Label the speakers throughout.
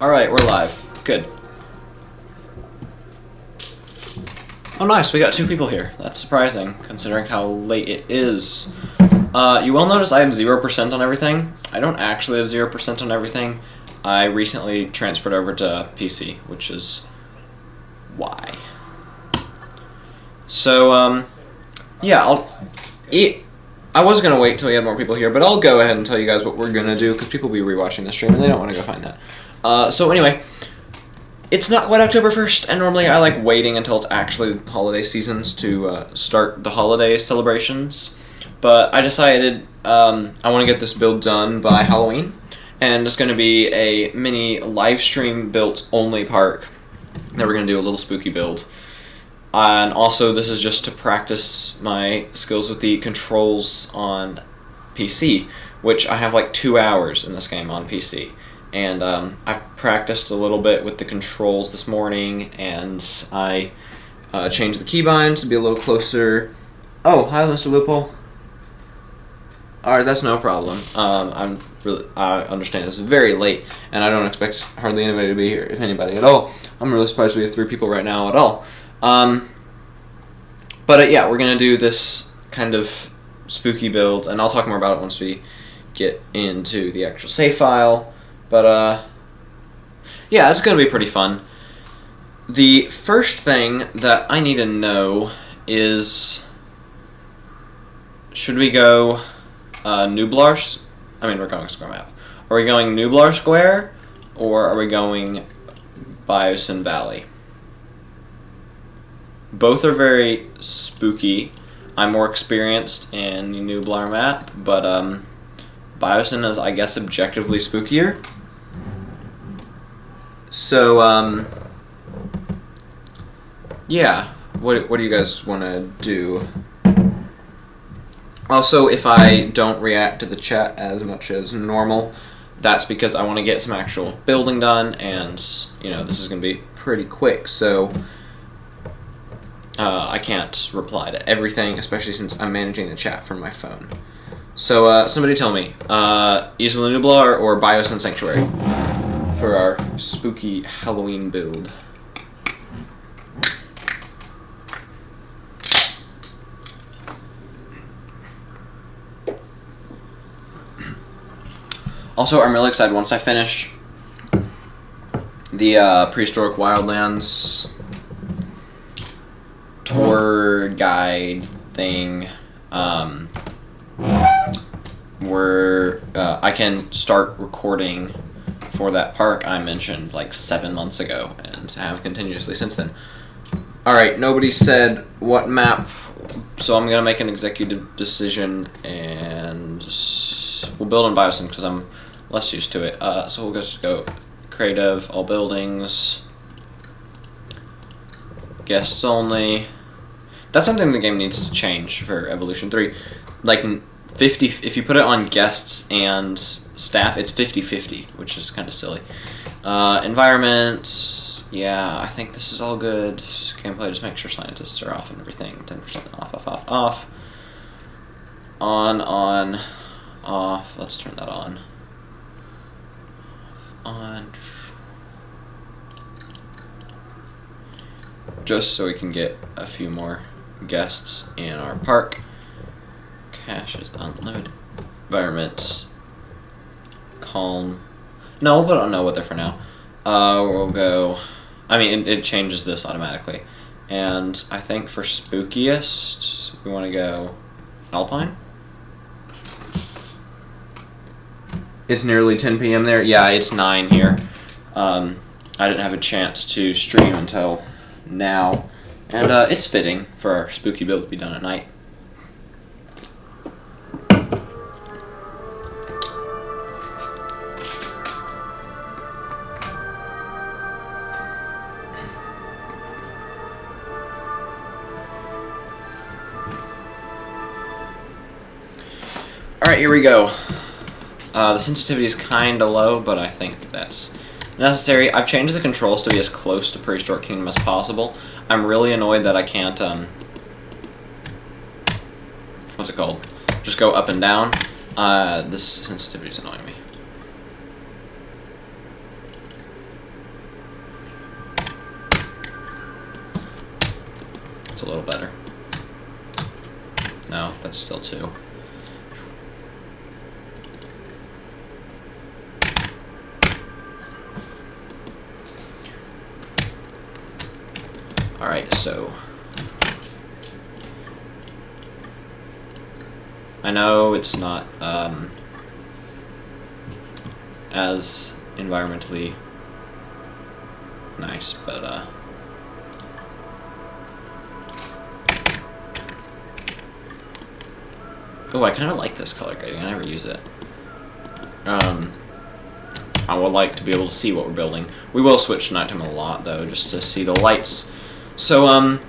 Speaker 1: Alright, we're live. Good. Oh nice, we got 2 people here. That's surprising, considering how late it is. You will notice I have 0% on everything. I don't actually have 0% on everything. I recently transferred over to PC, which is why. So, yeah, I was going to wait till we had more people here, but I'll go ahead and tell you guys what we're going to do, because people will be rewatching the stream, and they don't want to go find that. So anyway, it's not quite October 1st, and normally I like waiting until it's actually holiday seasons to start the holiday celebrations, but I decided I want to get this build done by Halloween, and it's going to be a mini live stream built only park that we're going to do a little spooky build. And also, this is just to practice my skills with the controls on PC, which I have like 2 hours in this game on PC. And I've practiced a little bit with the controls this morning, and I changed the keybinds to be a little closer. Oh, hi, Mr. Loophole. Alright, that's no problem. I understand it's very late, and I don't expect hardly anybody to be here, if anybody at all. I'm really surprised we have 3 people right now at all. But yeah, we're going to do this kind of spooky build, and I'll talk more about it once we get into the actual save file. But, yeah, it's going to be pretty fun. The first thing that I need to know is, should we go Nublar? I mean, we're going square map. Are we going Nublar Square, or are we going Biosyn Valley? Both are very spooky. I'm more experienced in the Nublar map, but Biosyn is, I guess, objectively spookier. So, yeah. What do you guys want to do? Also, if I don't react to the chat as much as normal, that's because I want to get some actual building done, and, you know, this is going to be pretty quick, so I can't reply to everything, especially since I'm managing the chat from my phone. So, somebody tell me, Isla Nublar or Biosyn Sanctuary for our spooky Halloween build? Also, I'm really excited once I finish the Prehistoric Wildlands tour guide thing, where I can start recording for that park I mentioned like 7 months ago, and have continuously since then. Alright, nobody said what map, so I'm going to make an executive decision, and we'll build on Biosyn because I'm less used to it. So we'll just go creative, all buildings, guests only. That's something the game needs to change for Evolution 3. Like 50, if you put it on guests and staff, it's 50-50, which is kind of silly. Environment, yeah, I think this is all good. Gameplay, just make sure scientists are off and everything. 10% off. On, off. Let's turn that on. On. Just so we can get a few more guests in our park. Cache is unlimited. Environment. Calm. No, we'll put on no weather for now. We'll go. I mean, it changes this automatically. And I think for spookiest, we want to go Alpine. It's nearly 10 p.m. there. Yeah, it's 9 here. I didn't have a chance to stream until now, and it's fitting for our spooky build to be done at night. Alright, here we go. The sensitivity is kind of low, but I think that's necessary. I've changed the controls to be as close to Prehistoric Kingdom as possible. I'm really annoyed that I can't, what's it called? Just go up and down. This sensitivity is annoying me. a little better. No, that's still 2. Alright, so I know it's not as environmentally nice, but oh, I kind of like this color grading. I never use it. I would like to be able to see what we're building. We will switch to nighttime a lot, though, just to see the lights. So,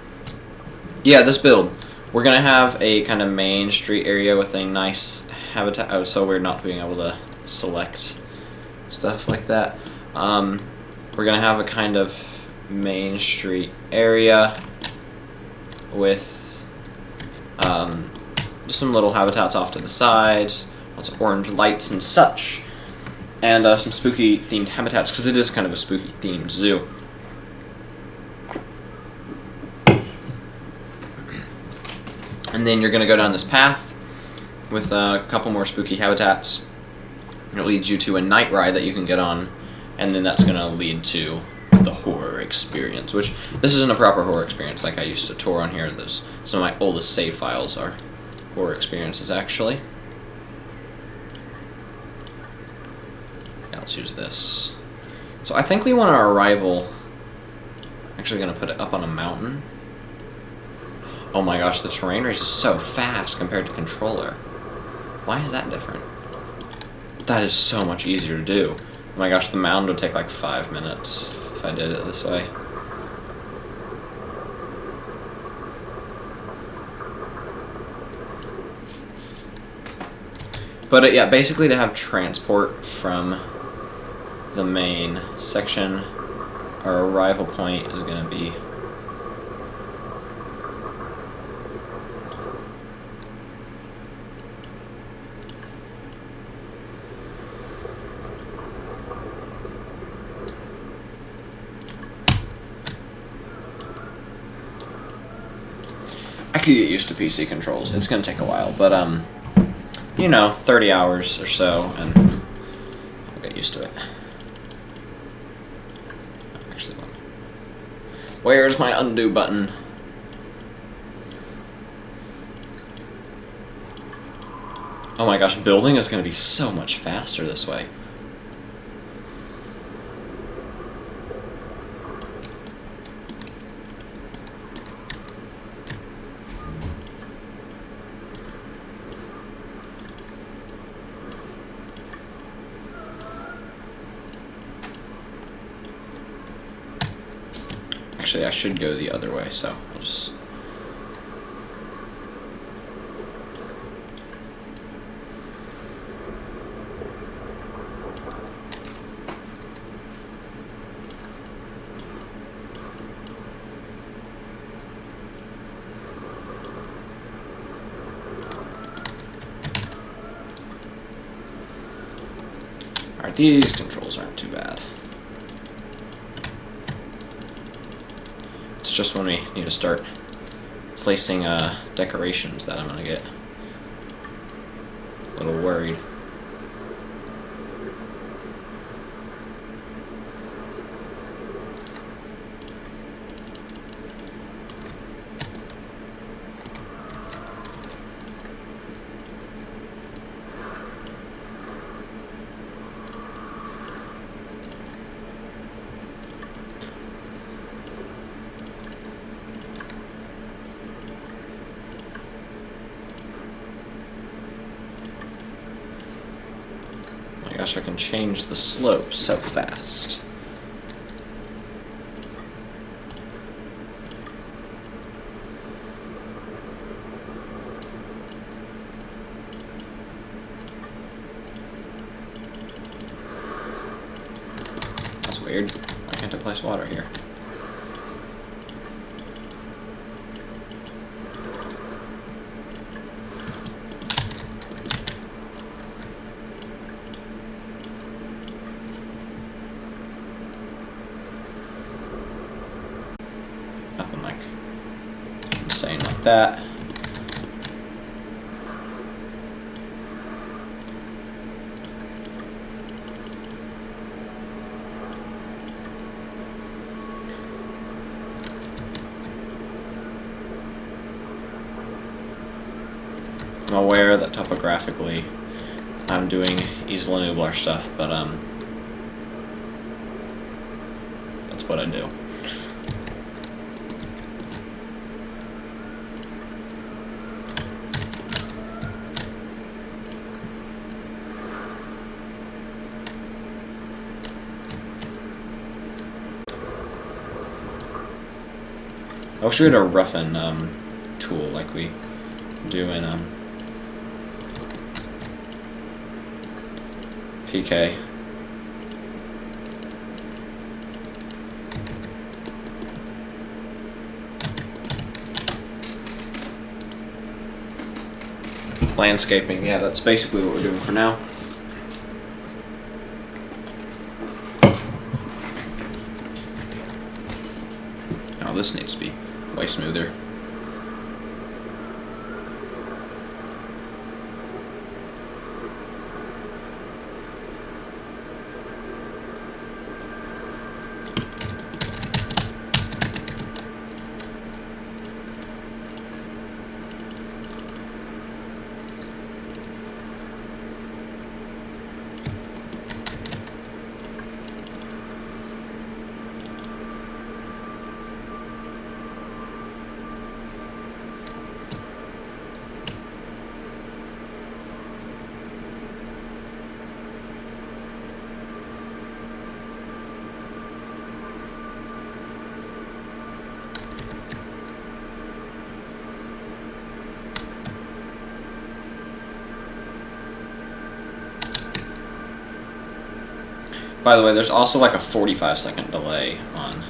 Speaker 1: yeah, this build. We're going to have a kind of main street area with a nice habitat. Oh, so we're not being able to select stuff like that. We're going to have a kind of main street area with just some little habitats off to the sides, lots of orange lights and such, and some spooky themed habitats, because it is kind of a spooky themed zoo. And then you're going to go down this path with a couple more spooky habitats. It leads you to a night ride that you can get on, and then that's going to lead to the horror experience, which this isn't a proper horror experience like I used to tour on here. Some of my oldest save files are horror experiences, actually. Yeah, let's use this. So I think we want our arrival, actually going to put it up on a mountain. Oh my gosh, the terrain race is so fast compared to controller. Why is that different? That is so much easier to do. Oh my gosh, the mound would take like 5 minutes if I did it this way. But yeah, basically to have transport from the main section, our arrival point is going to be I could get used to PC controls. It's going to take a while, but you know, 30 hours or so, and I'll get used to it. Actually, where's my undo button? Oh my gosh, building is going to be so much faster this way. Actually, I should go the other way, so I'll just... Alright, these controls aren't too bad. It's just when we need to start placing decorations that I'm going to get a little worried. Gosh, I can change the slope so fast. That's weird. Why can't I place water here? that. I'm aware that topographically I'm doing Isla Nublar stuff, but that's what I do. I wish we had a roughen tool like we do in PK. Landscaping, yeah, that's basically what we're doing for now. Oh, this needs to be way smoother. By the way, there's also like a 45-second delay on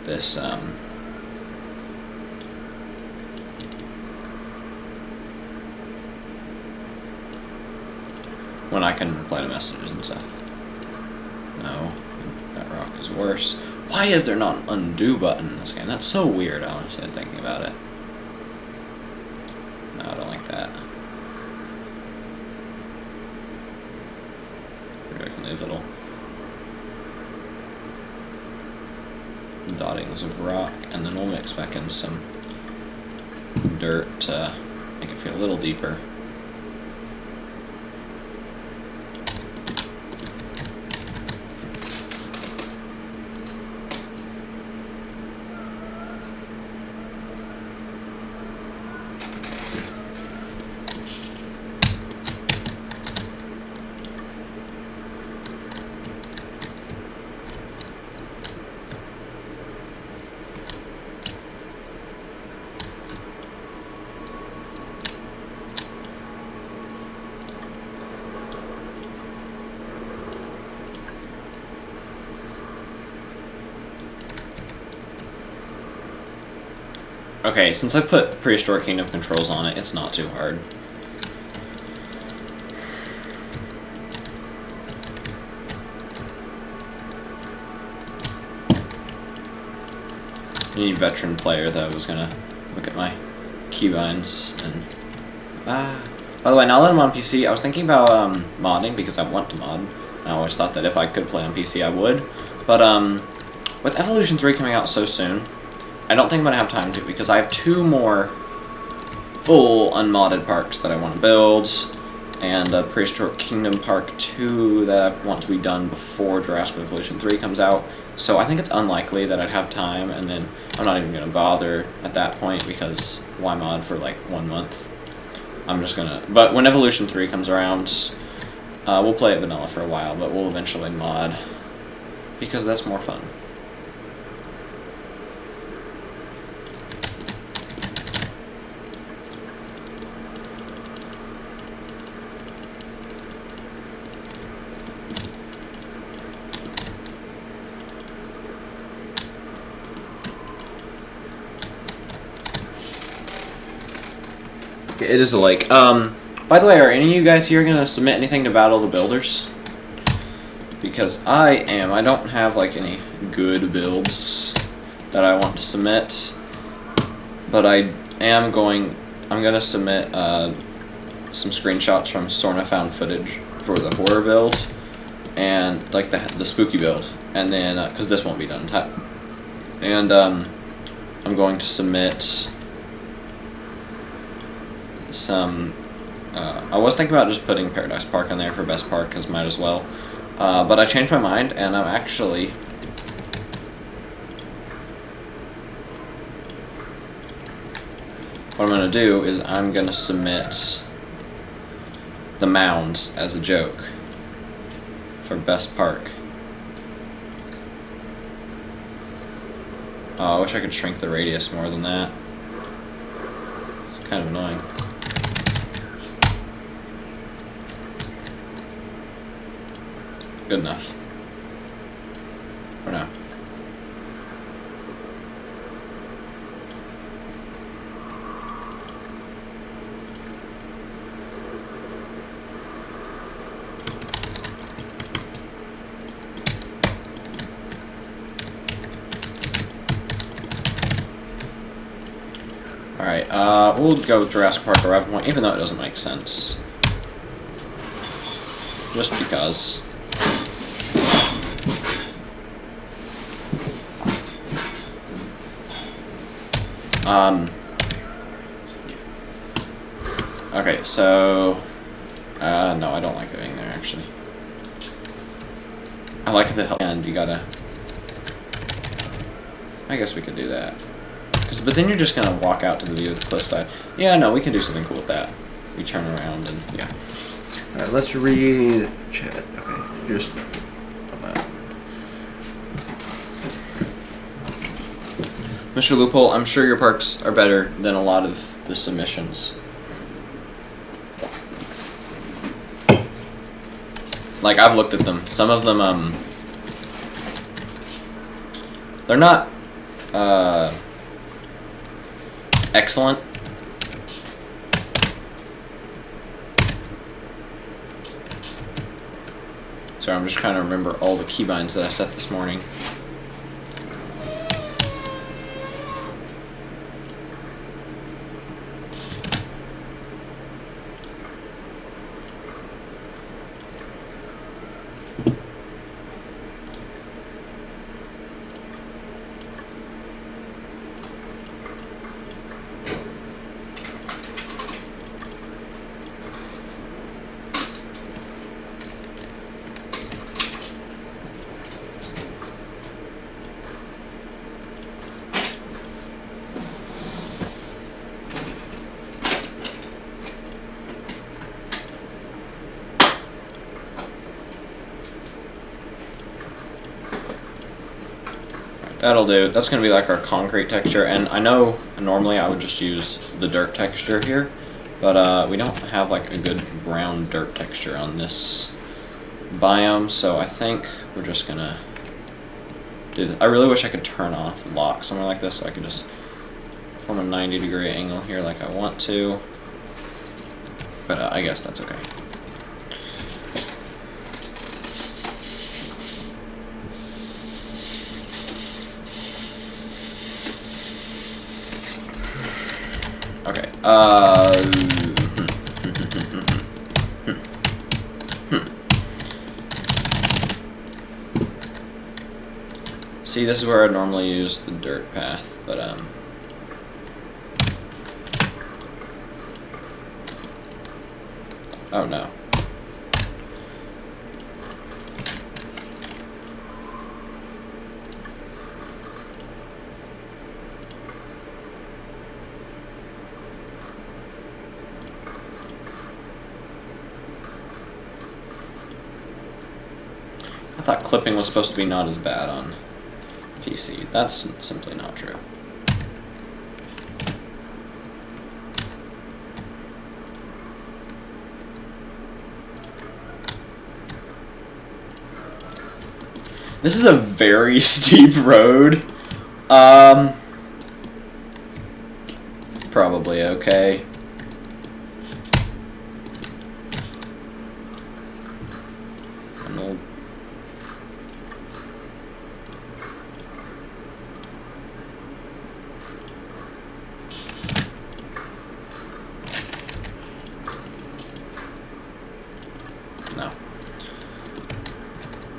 Speaker 1: this when I can reply to messages and stuff. No, that rock is worse. Why is there not an undo button in this game? That's so weird, honestly, thinking about it. No, I don't like that. Maybe I can leave little dottings of rock, and then we'll mix back in some dirt to make it feel a little deeper. Okay, since I put Prehistoric Kingdom controls on it, it's not too hard. Any veteran player that was gonna look at my keybinds and by the way, now that I'm on PC, I was thinking about modding because I want to mod. I always thought that if I could play on PC, I would. But with Evolution 3 coming out so soon, I don't think I'm gonna have time to, because I have 2 more full unmodded parks that I want to build, and a Prehistoric Kingdom Park 2 that I want to be done before Jurassic Evolution 3 comes out. So I think it's unlikely that I'd have time, and then I'm not even gonna bother at that point, because why mod for like 1 month? I'm just gonna. But when Evolution 3 comes around, we'll play it vanilla for a while, but we'll eventually mod, because that's more fun. It is a lake. By the way, are any of you guys here gonna submit anything to Battle of the Builders? Because I am. I don't have like any good builds that I want to submit, but I I'm gonna submit some screenshots from Sorna found footage for the horror build and like the spooky build, and then because this won't be done in time, and I'm going to submit some. I was thinking about just putting Paradise Park in there for best park, because might as well, but I changed my mind, and I'm actually. What I'm going to do is I'm going to submit the mounds as a joke for best park. Oh, I wish I could shrink the radius more than that. It's kind of annoying. Good enough. For now. Alright, we'll go with Jurassic Park Arrival Point, even though it doesn't make sense. Just because. Okay, so... no, I don't like it being there, actually. I like the end, you gotta... I guess we could do that. But then you're just gonna walk out to the view of the cliffside. Yeah, no, we can do something cool with that. We turn around and yeah.
Speaker 2: All right, let's read chat. Okay, just.
Speaker 1: Mr. Loophole, I'm sure your parks are better than a lot of the submissions. Like, I've looked at them. Some of them, they're not, excellent. Sorry, I'm just trying to remember all the keybinds that I set this morning. That'll do. That's going to be like our concrete texture, and I know normally I would just use the dirt texture here, but we don't have like a good brown dirt texture on this biome, so I think we're just going to do this. I really wish I could turn off lock somewhere like this so I could just form a 90-degree angle here like I want to, but I guess that's okay. Okay, see, this is where I normally use the dirt path, but, oh no. I thought clipping was supposed to be not as bad on PC. That's simply not true. This is a very steep road. Probably okay.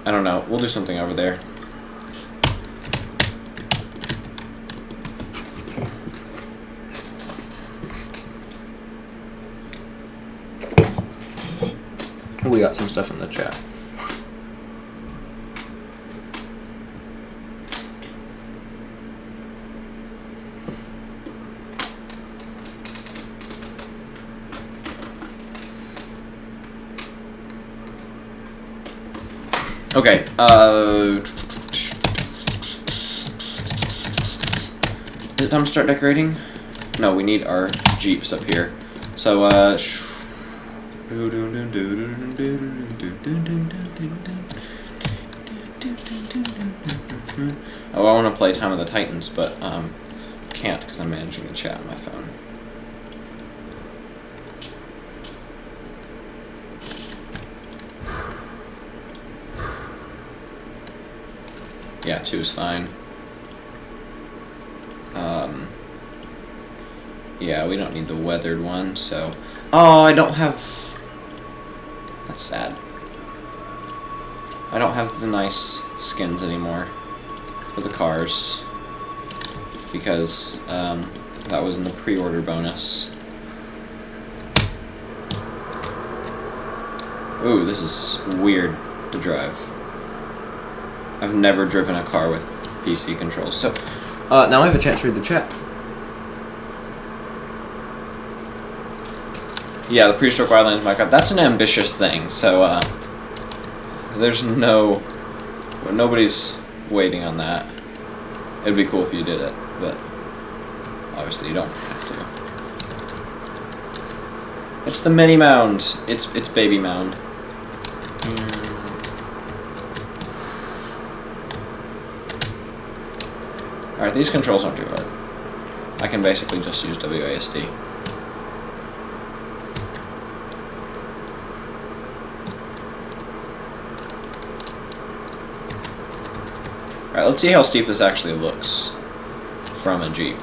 Speaker 1: I don't know. We'll do something over there. We got some stuff in the chat. Okay, is it time to start decorating? No, we need our Jeeps up here. So, oh, I want to play Time of the Titans, but, can't because I'm managing the chat on my phone. Yeah, 2's fine. Yeah, we don't need the weathered one, so... Oh, I don't have... That's sad. I don't have the nice skins anymore for the cars. Because, that was in the pre-order bonus. Ooh, this is weird to drive. I've never driven a car with PC controls. So, now I have a chance to read the chat. Yeah, the Prehistoric Wildlands Minecraft. That's an ambitious thing, so, there's nobody's waiting on that. It'd be cool if you did it, but obviously you don't have to. It's the mini mound. It's baby mound. Alright, these controls aren't too hard. I can basically just use WASD. Alright, let's see how steep this actually looks from a Jeep.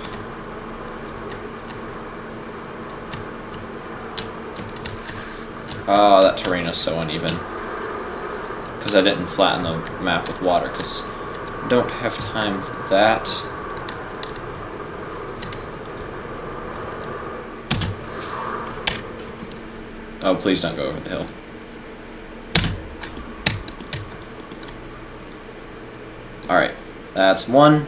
Speaker 1: Oh, that terrain is so uneven. Because I didn't flatten the map with water, because I don't have time for that. Oh, please don't go over the hill. Alright, that's one.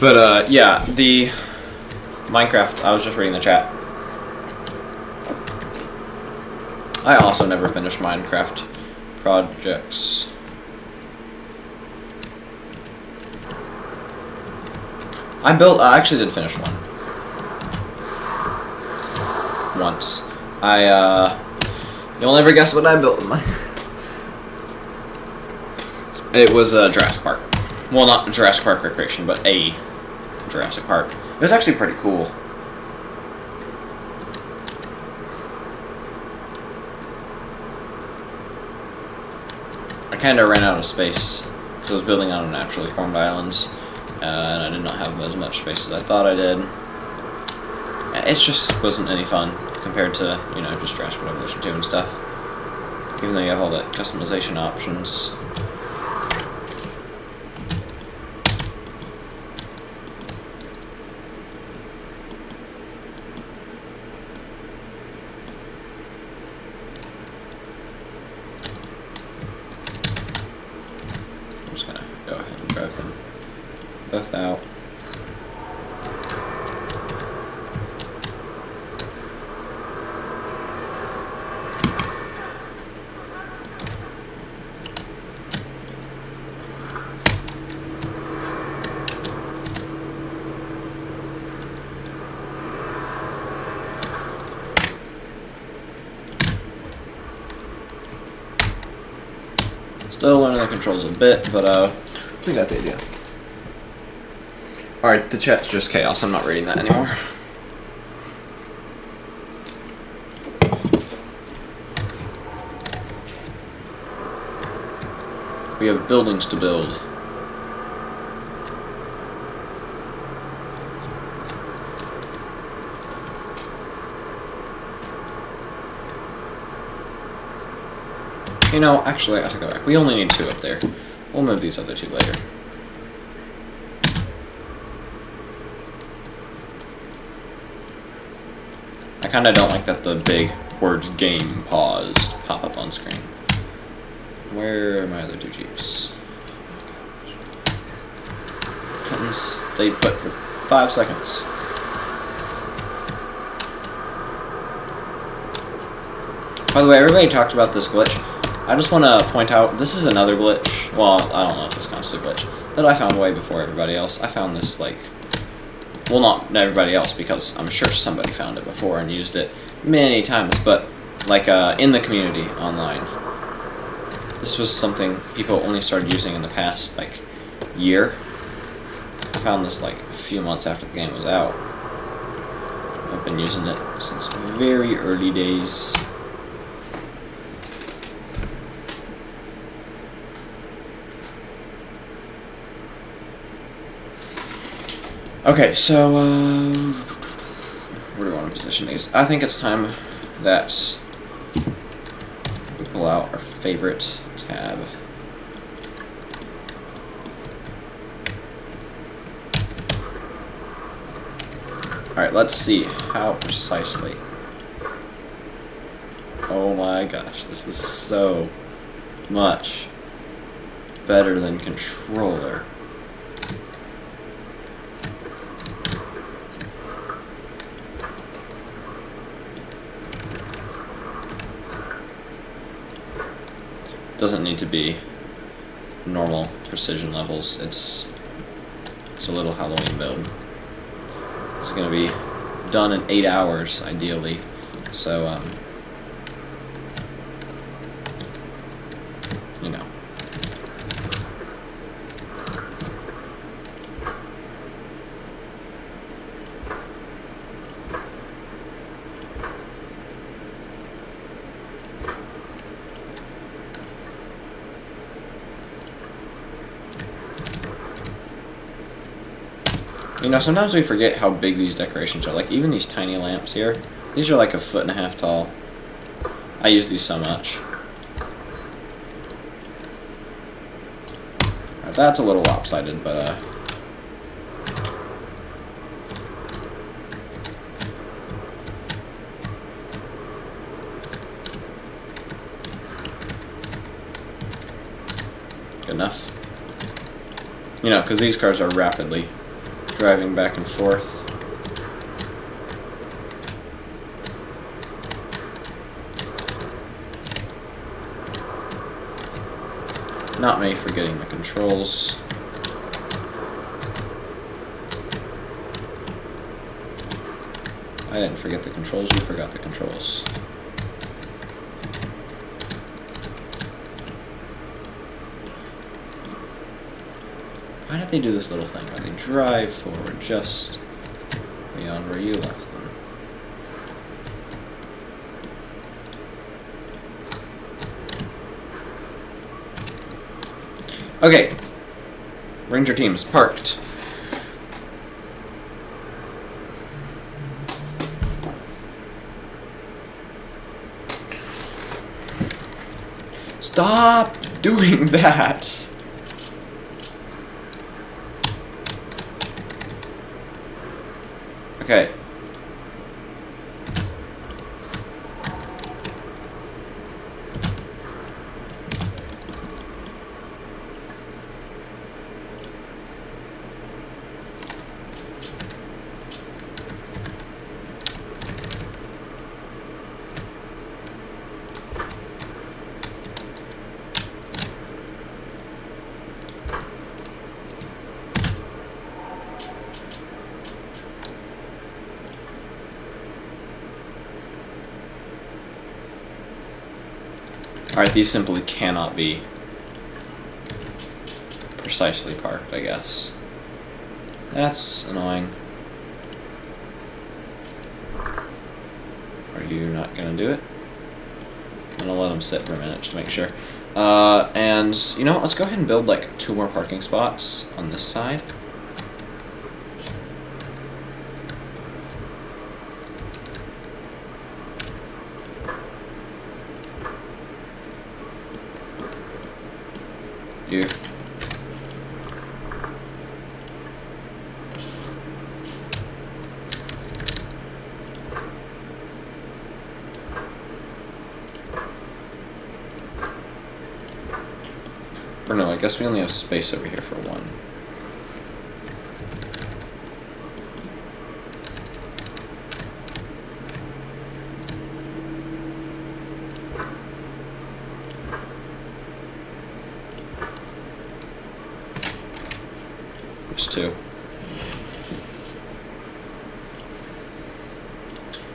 Speaker 1: But, yeah, the Minecraft, I was just reading the chat. I also never finished Minecraft projects. I actually did finish one. Once. You'll never guess what I built in Minecraft. It was Jurassic Park. Well, not Jurassic Park Recreation, but a Jurassic Park. It was actually pretty cool. I kind of ran out of space because I was building on naturally formed islands, and I did not have as much space as I thought I did. It just wasn't any fun compared to, you know, just Jurassic World Evolution 2 and stuff. Even though you have all that customization options. I'm just gonna go ahead and drive them both out. Still learning the controls a bit, but we got the idea. Alright, the chat's just chaos. I'm not reading that anymore. We have buildings to build. You know, actually, I have to go back. We only need 2 up there. We'll move these other 2 later. I kind of don't like that the big words game paused pop up on screen. Where are my other 2 Jeeps? Couldn't stay put for 5 seconds. By the way, everybody talks about this glitch. I just want to point out, this is another glitch. Well, I don't know if this counts as a glitch. That I found way before everybody else. I found this, like... Well, not everybody else, because I'm sure somebody found it before and used it many times. But, like, in the community online. This was something people only started using in the past, like, year. I found this, like, a few months after the game was out. I've been using it since very early days. Okay, so, where do we want to position these? I think it's time that we pull out our favorite tab. Alright, let's see how precisely. Oh my gosh, this is so much better than controller. Doesn't need to be normal precision levels. It's a little Halloween build. It's gonna be done in 8 hours, ideally. So, you know. You know, sometimes we forget how big these decorations are. Like, even these tiny lamps here, these are like 1.5 feet tall. I use these so much. Right, that's a little lopsided, but, good enough. You know, because these cars are rapidly driving back and forth. Not me forgetting the controls. I didn't forget the controls, you forgot the controls. Why did they do this little thing where they drive forward just beyond where you left them? Okay. Ranger team is parked. Stop doing that. Okay. Alright, these simply cannot be precisely parked, I guess. That's annoying. Are you not gonna do it? I'm gonna let them sit for a minute just to make sure. And, you know what, let's go ahead and build like 2 more parking spots on this side. You. Or no, I guess we only have space over here for 1. There's 2.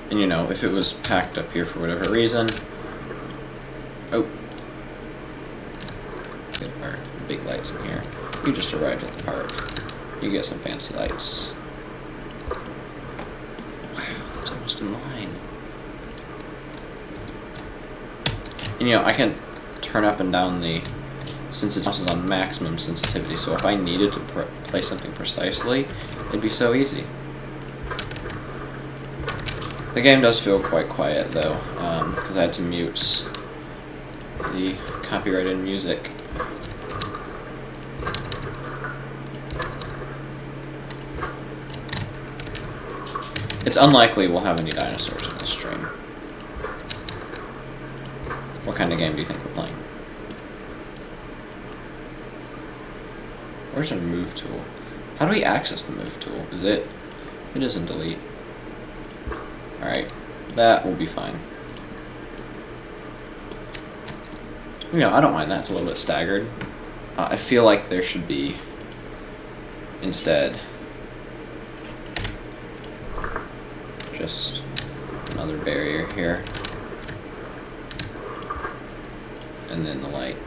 Speaker 1: And you know, if it was packed up here for whatever reason... Oh. Get our big lights in here. You just arrived at the park. You get some fancy lights. Wow, that's almost in line. And you know, I can turn up and down the... Since it's on maximum sensitivity, so if I needed to play something precisely, it'd be so easy. The game does feel quite quiet, though, because I had to mute the copyrighted music. It's unlikely we'll have any dinosaurs in this stream. What kind of game do you think we're playing? Where's our move tool? How do we access the move tool? Is it? It isn't delete. Alright, that will be fine. You know, I don't mind that. It's a little bit staggered. I feel like there should be, instead, just another barrier here. And then the light.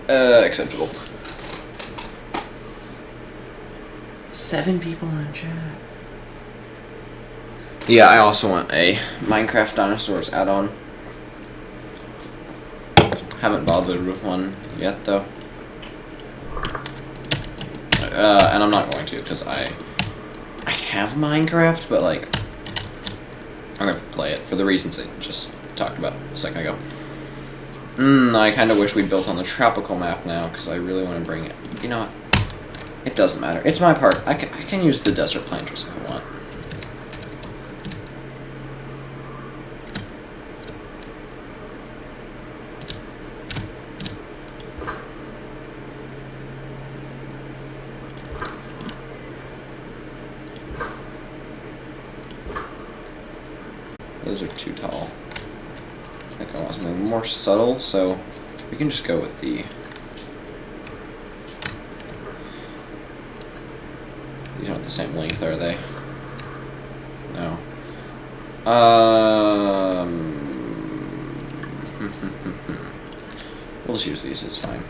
Speaker 1: Acceptable. 7 people in chat. Yeah, I also want a Minecraft Dinosaurs add-on. Haven't bothered with one yet, though. And I'm not going to, because I have Minecraft, but, like, I'm going to play it for the reasons I just talked about a second ago. I kind of wish we built on the tropical map now, because I really want to bring it. You know what? It doesn't matter. It's my park. I can use the desert planters if I want. Those are too tall. I think I want something more subtle, so we can just go with the... These aren't the same length, are they? No. We'll just use these, it's fine.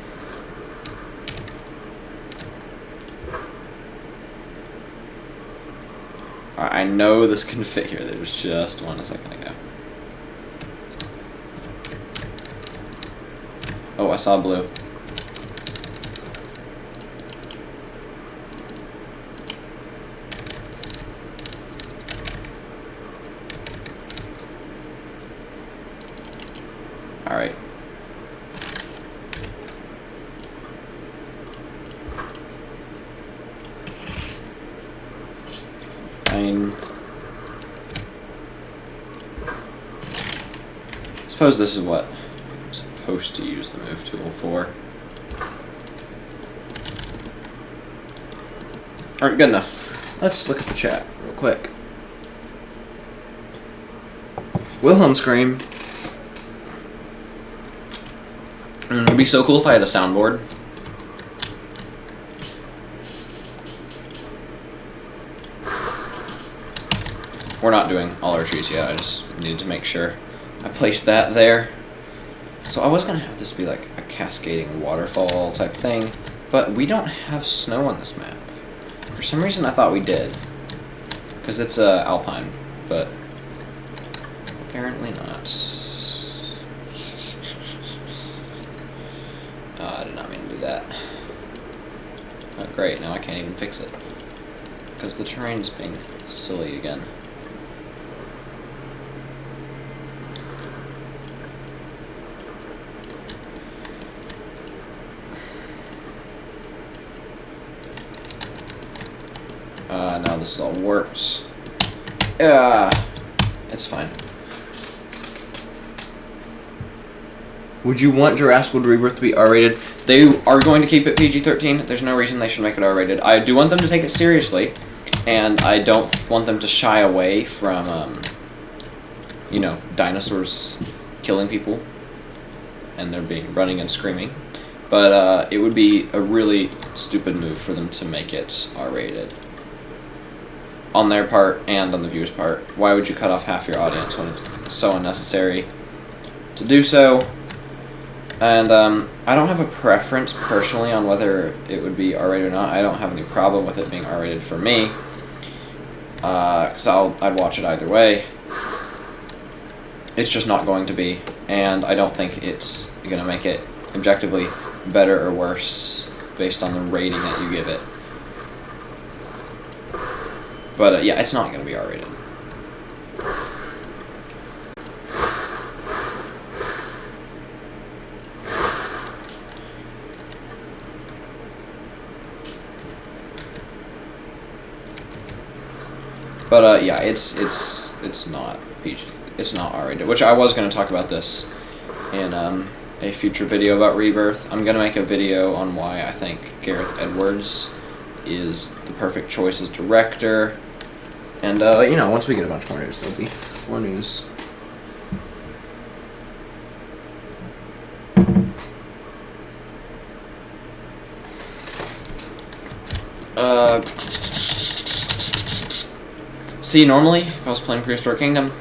Speaker 1: Alright, I know this can fit here. There was just one a second ago. Oh, I saw blue. Alright. Fine. I suppose this is what I'm supposed to use the move tool for. Alright, good enough. Let's look at the chat real quick. Wilhelm scream. It'd be so cool if I had a soundboard. We're not doing all our trees yet. I just needed to make sure I placed that there. So I was going to have this be like a cascading waterfall type thing, but we don't have snow on this map. For some reason I thought we did, because it's alpine, but apparently not. I did not mean to do that. Oh great, now I can't even fix it, because the terrain's being silly again. Now this all works. It's fine. Would you want Jurassic World Rebirth to be R-rated? They are going to keep it PG-13. There's no reason they should make it R-rated. I do want them to take it seriously, and I don't want them to shy away from, you know, dinosaurs killing people, and they're being running and screaming. But it would be a really stupid move for them to make it R-rated. On their part and on the viewer's part. Why would you cut off half your audience when it's so unnecessary to do so? And I don't have a preference personally on whether it would be R-rated or not. I don't have any problem with it being R-rated for me, because I'd watch it either way. It's just not going to be, and I don't think it's going to make it objectively better or worse based on the rating that you give it. But yeah, it's not going to be R-rated. But yeah, it's not PG. It's not R-rated. Which I was going to talk about this in a future video about Rebirth. I'm going to make a video on why I think Gareth Edwards is the perfect choice as director. And, you know, once we get a bunch more news, there'll be more news. See, normally, if I was playing Prehistoric Kingdom,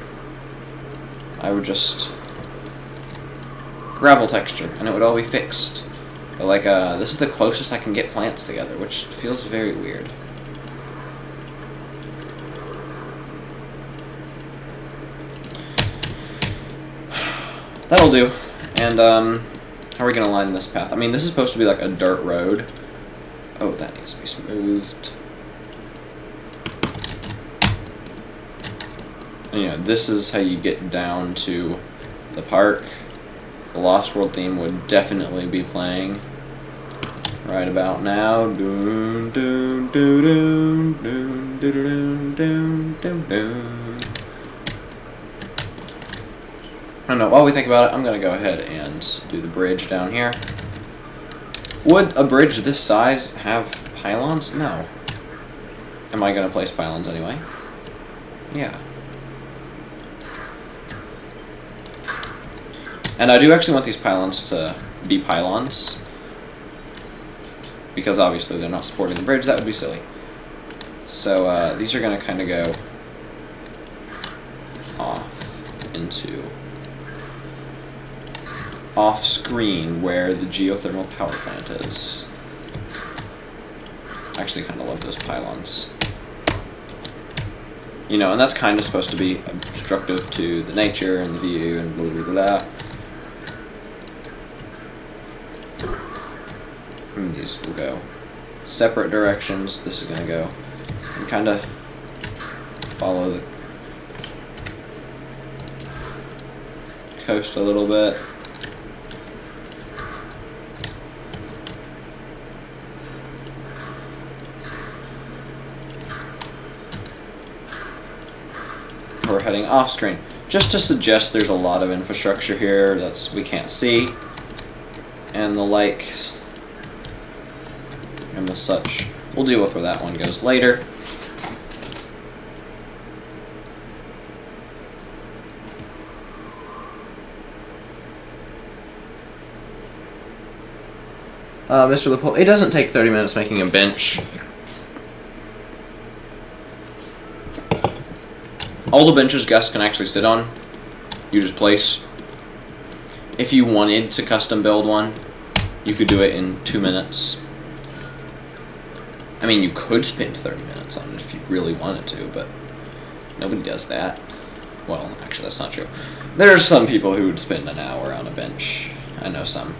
Speaker 1: I would just gravel texture, and it would all be fixed. But, like, this is the closest I can get plants together, which feels very weird. That'll do. And, how are we gonna line this path? I mean, this is supposed to be like a dirt road. Oh, that needs to be smoothed. And, you know, this is how you get down to the park. The Lost World theme would definitely be playing right about now. Doon, doon, doon, doon, doon, doon, doon, doon, doon. I don't know, while we think about it, I'm going to go ahead and do the bridge down here. Would a bridge this size have pylons? No. Am I going to place pylons anyway? Yeah. And I do actually want these pylons to be pylons, because obviously they're not supporting the bridge. That would be silly. So these are going to kind of go off into off-screen where the geothermal power plant is. I actually kind of love those pylons. You know, and that's kind of supposed to be obstructive to the nature and the view and blah, blah, blah, blah. And these will go separate directions. This is going to go and kind of follow the coast a little bit. we're heading off screen. Just to suggest there's a lot of infrastructure here we can't see, and the like, and the such. We'll deal with where that one goes later. Mr. Lipole, it doesn't take 30 minutes making a bench. All the benches guests can actually sit on, you just place. If you wanted to custom build one, you could do it in 2 minutes. I mean, you could spend 30 minutes on it if you really wanted to, but nobody does that. Well, actually, that's not true. There's some people who would spend an hour on a bench. I know some.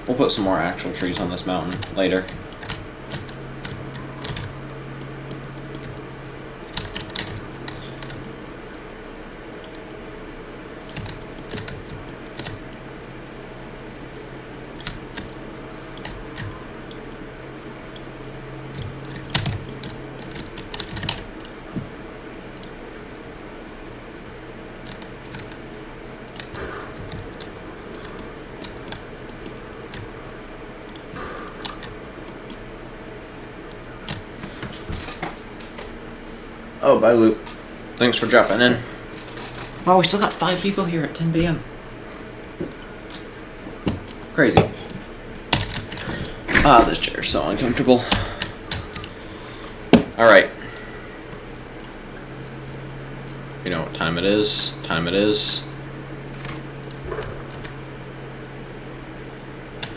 Speaker 1: We'll put some more actual trees on this mountain later. Oh, bye, Luke. Thanks for dropping in. Wow, we still got 5 people here at 10 p.m. Crazy. Ah, this chair's so uncomfortable. Alright. You know what time it is? Time it is.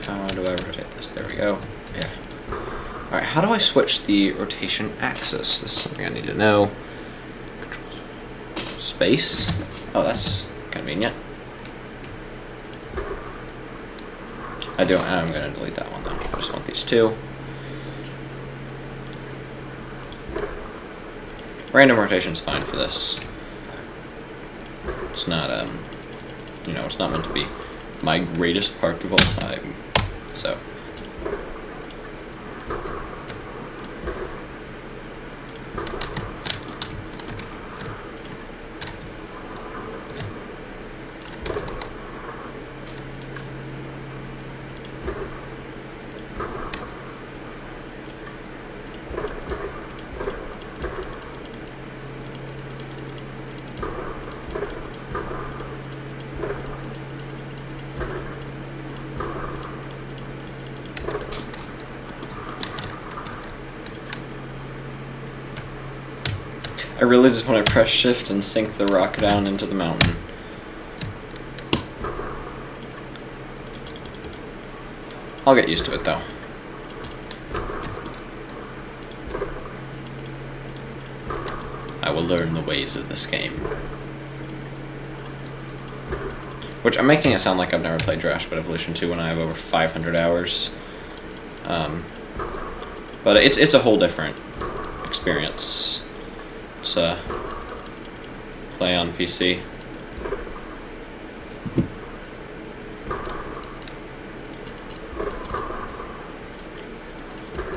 Speaker 1: How do I rotate this? There we go. Yeah. Alright, how do I switch the rotation axis? This is something I need to know. Control space. Oh, that's convenient. I'm going to delete that one though. I just want these 2. Random rotation's fine for this. It's not, you know, it's not meant to be my greatest park of all time. So. I really just want to press shift and sink the rock down into the mountain. I'll get used to it though. I will learn the ways of this game. Which I'm making it sound like I've never played Jurassic World Evolution 2 when I have over 500 hours. But it's a whole different experience. To play on PC.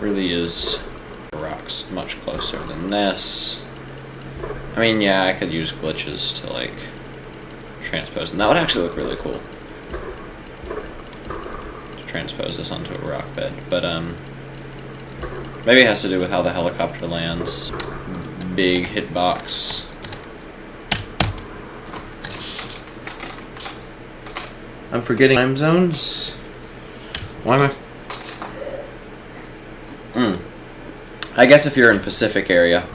Speaker 1: Really is the rocks much closer than this. I mean, yeah, I could use glitches to like transpose, and that would actually look really cool. To transpose this onto a rock bed, but maybe it has to do with how the helicopter lands. Big hitbox. I'm forgetting time zones. Why am I? I guess if you're in Pacific area,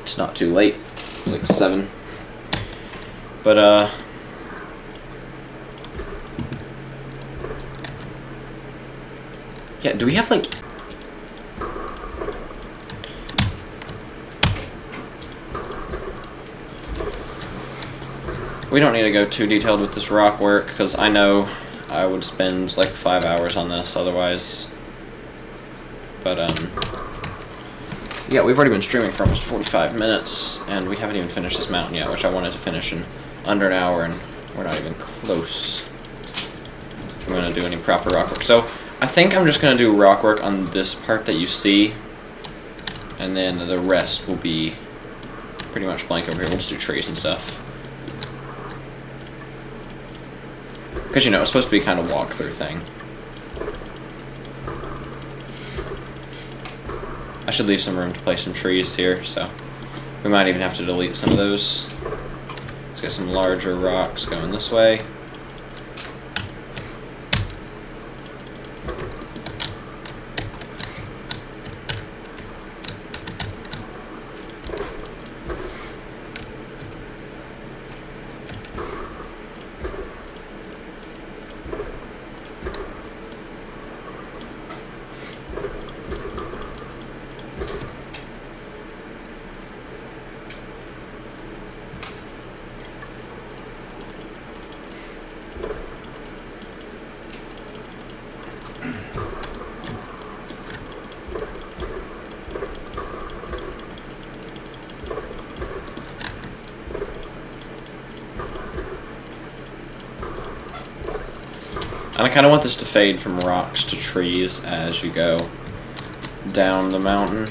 Speaker 1: it's not too late. It's like 7. But yeah. Do we have like? we don't need to go too detailed with this rock work, because I know I would spend like 5 hours on this otherwise. But, yeah, we've already been streaming for almost 45 minutes, and we haven't even finished this mountain yet, which I wanted to finish in under an hour, and we're not even close if I'm going to do any proper rock work. So, I think I'm just going to do rock work on this part that you see, and then the rest will be pretty much blank over here. We'll just do trees and stuff. Because, you know, it's supposed to be kind of walkthrough thing. I should leave some room to place some trees here, so we might even have to delete some of those. Let's get some larger rocks going this way. And I kind of want this to fade from rocks to trees as you go down the mountain.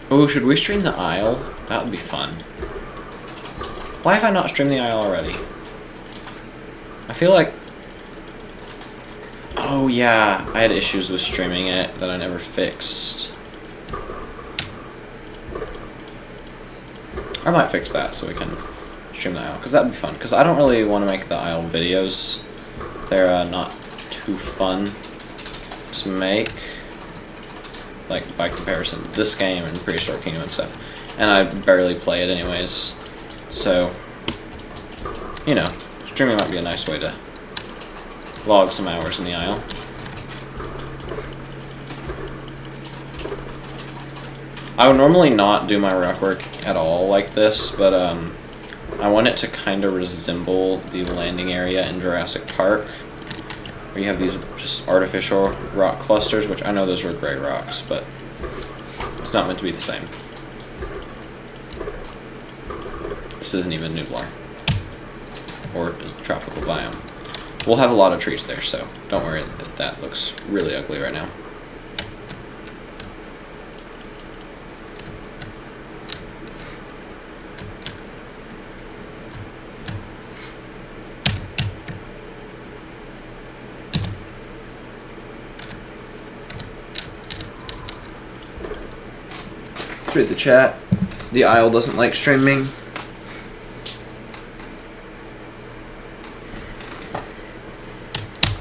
Speaker 1: Oh, should we stream the Isle? That would be fun. Why have I not streamed the Isle already? I feel like... Oh yeah, I had issues with streaming it that I never fixed. I might fix that so we can stream the Isle, because that would be fun. Because I don't really want to make the Isle videos. They're not too fun to make. Like, by comparison to this game and Prehistoric Kingdom and stuff. And I barely play it anyways. So, you know, streaming might be a nice way to log some hours in the Isle. I would normally not do my rock work at all like this, but I want it to kind of resemble the landing area in Jurassic Park, where you have these just artificial rock clusters, which I know those are gray rocks, but it's not meant to be the same. This isn't even Nublar or a tropical biome. We'll have a lot of trees there, so don't worry if that looks really ugly right now.
Speaker 2: Let's read the chat. The Isle doesn't like streaming.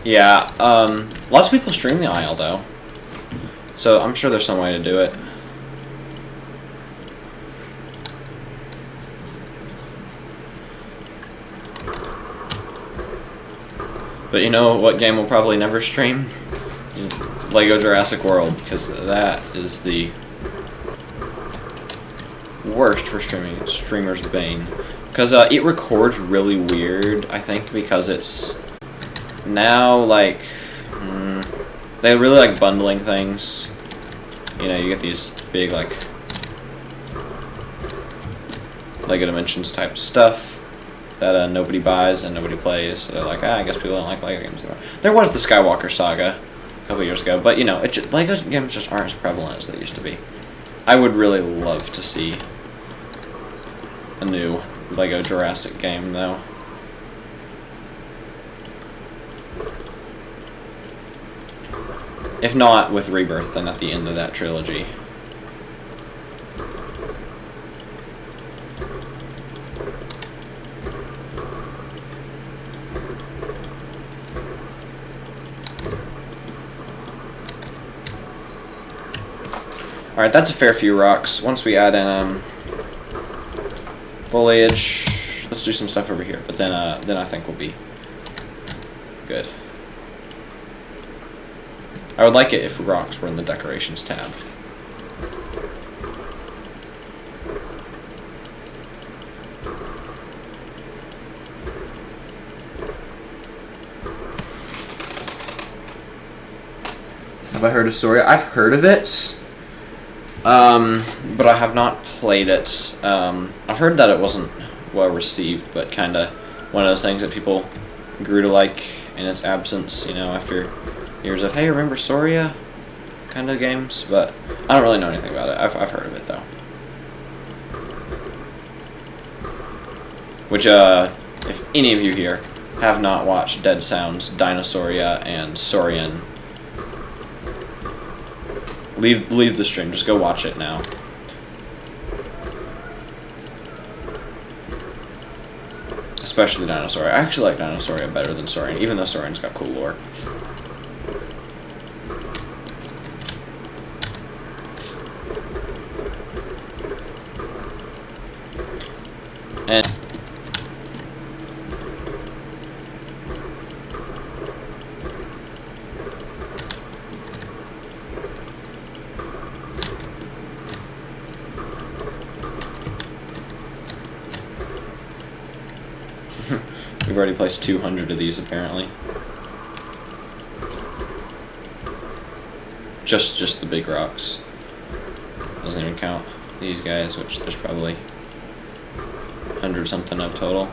Speaker 1: Yeah, lots of people stream the Isle though, so I'm sure there's some way to do it. But you know what game will probably never stream? Is Lego Jurassic World, because that is the worst for streaming. It's streamer's bane. Because it records really weird, I think, because it's now like they really like bundling things. You know, you get these big like Lego Dimensions type stuff that nobody buys and nobody plays. So they're like, I guess people don't like Lego games anymore. There was the Skywalker Saga a couple years ago, but you know, Lego games just aren't as prevalent as they used to be. I would really love to see a new Lego Jurassic game, though. If not with Rebirth, then at the end of that trilogy. Alright, that's a fair few rocks. Once we add in foliage, let's do some stuff over here. But then I think we'll be good. I would like it if rocks were in the decorations tab.
Speaker 2: Have I heard of Soria? I've heard of it.
Speaker 1: But I have not played it. I've heard that it wasn't well received, but kind of one of those things that people grew to like in its absence, you know, after years of, hey, remember Soria kind of games? But I don't really know anything about it. I've heard of it, though. Which, if any of you here have not watched Dead Sounds, Dinosauria, and Saurian, leave the stream. Just go watch it now. Especially Dinosauria. I actually like Dinosauria better than Saurian, even though Saurian's got cool lore. And we've already placed 200 of these, apparently. Just the big rocks. Doesn't even count these guys, which there's probably 100 something of total.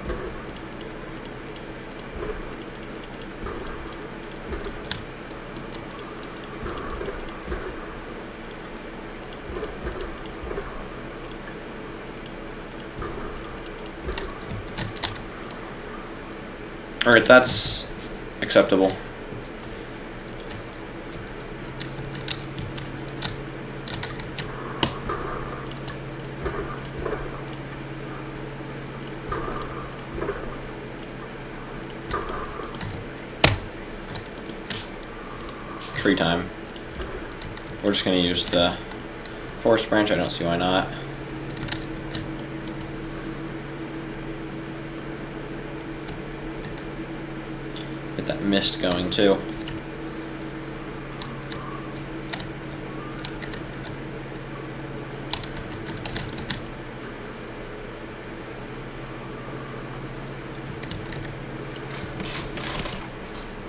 Speaker 1: Alright, that's acceptable. Tree time. We're just going to use the forest branch. I don't see why not. Get that mist going too.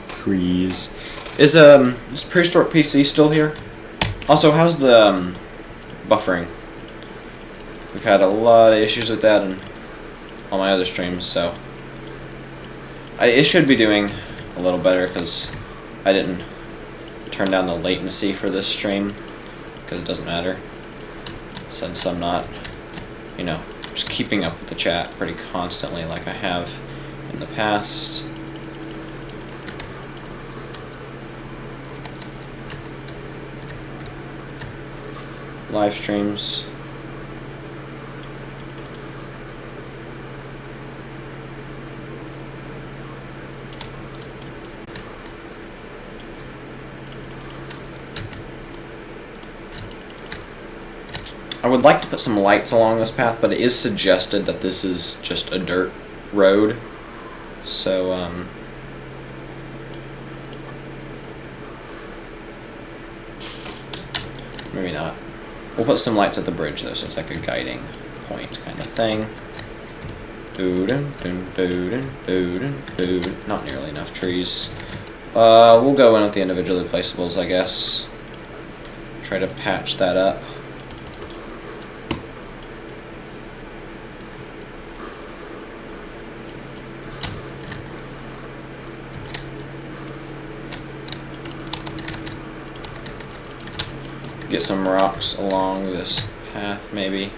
Speaker 2: Trees.
Speaker 1: Is Prehistoric PC still here? Also, how's the buffering? We've had a lot of issues with that in all my other streams, so it should be doing a little better because I didn't turn down the latency for this stream because it doesn't matter, since I'm not, you know, just keeping up with the chat pretty constantly like I have in the past. Live streams. I would like to put some lights along this path, but it is suggested that this is just a dirt road. So, maybe not. We'll put some lights at the bridge, though, so it's like a guiding point kind of thing. Not nearly enough trees. We'll go in with the individually placeables, I guess. Try to patch that up. Get some rocks along this path, maybe.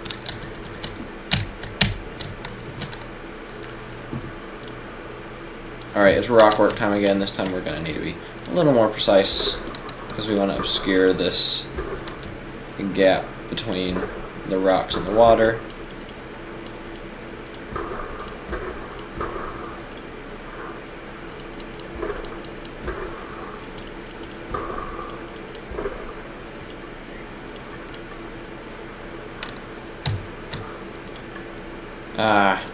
Speaker 1: Alright, it's rock work time again. This time we're going to need to be a little more precise because we want to obscure this gap between the rocks and the water. Ah.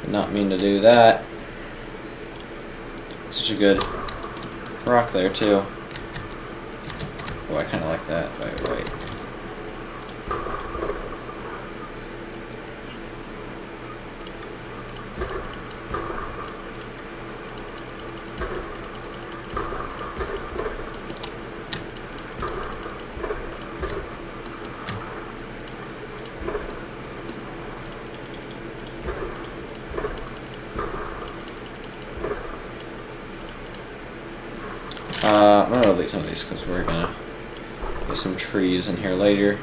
Speaker 1: Did not mean to do that. Such a good rock there, too. Oh, I kind of like that. Wait. I'm gonna delete some of these because we're gonna get some trees in here later.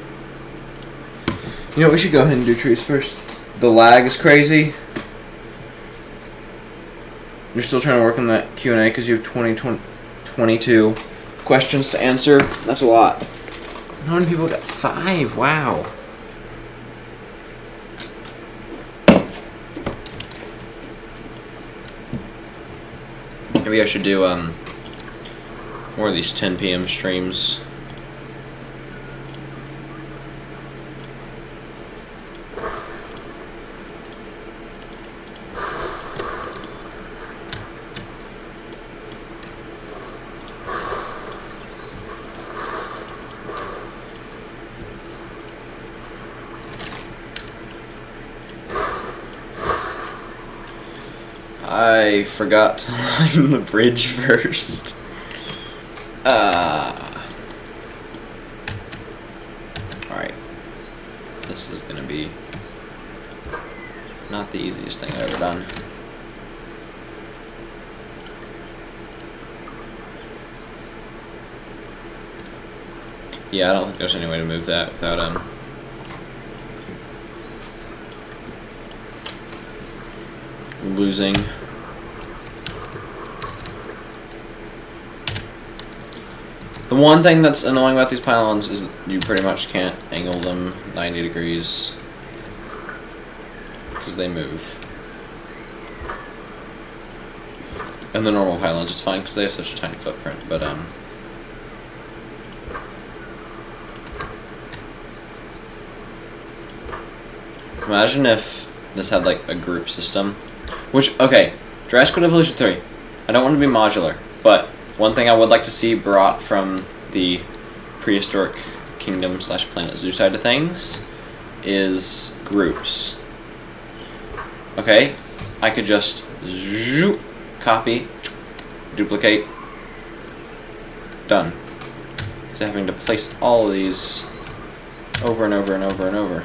Speaker 1: You know what, we should go ahead and do trees first. The lag is crazy. You're still trying to work on that Q&A because you have 22 questions to answer. That's a lot. How many people got 5? Wow. Maybe I should do more of these 10 p.m. streams. I forgot to line the bridge first. Alright. This is gonna be not the easiest thing I've ever done. Yeah, I don't think there's any way to move that without losing. The one thing that's annoying about these pylons is that you pretty much can't angle them 90 degrees because they move. And the normal pylons it's fine because they have such a tiny footprint, but imagine if this had like a group system. Which, okay, Jurassic World Evolution 3. I don't want to be modular, but one thing I would like to see brought from the prehistoric kingdom / Planet Zoo side of things is groups. Okay, I could just zoop, copy, duplicate, done. So having to place all of these over and over and over and over.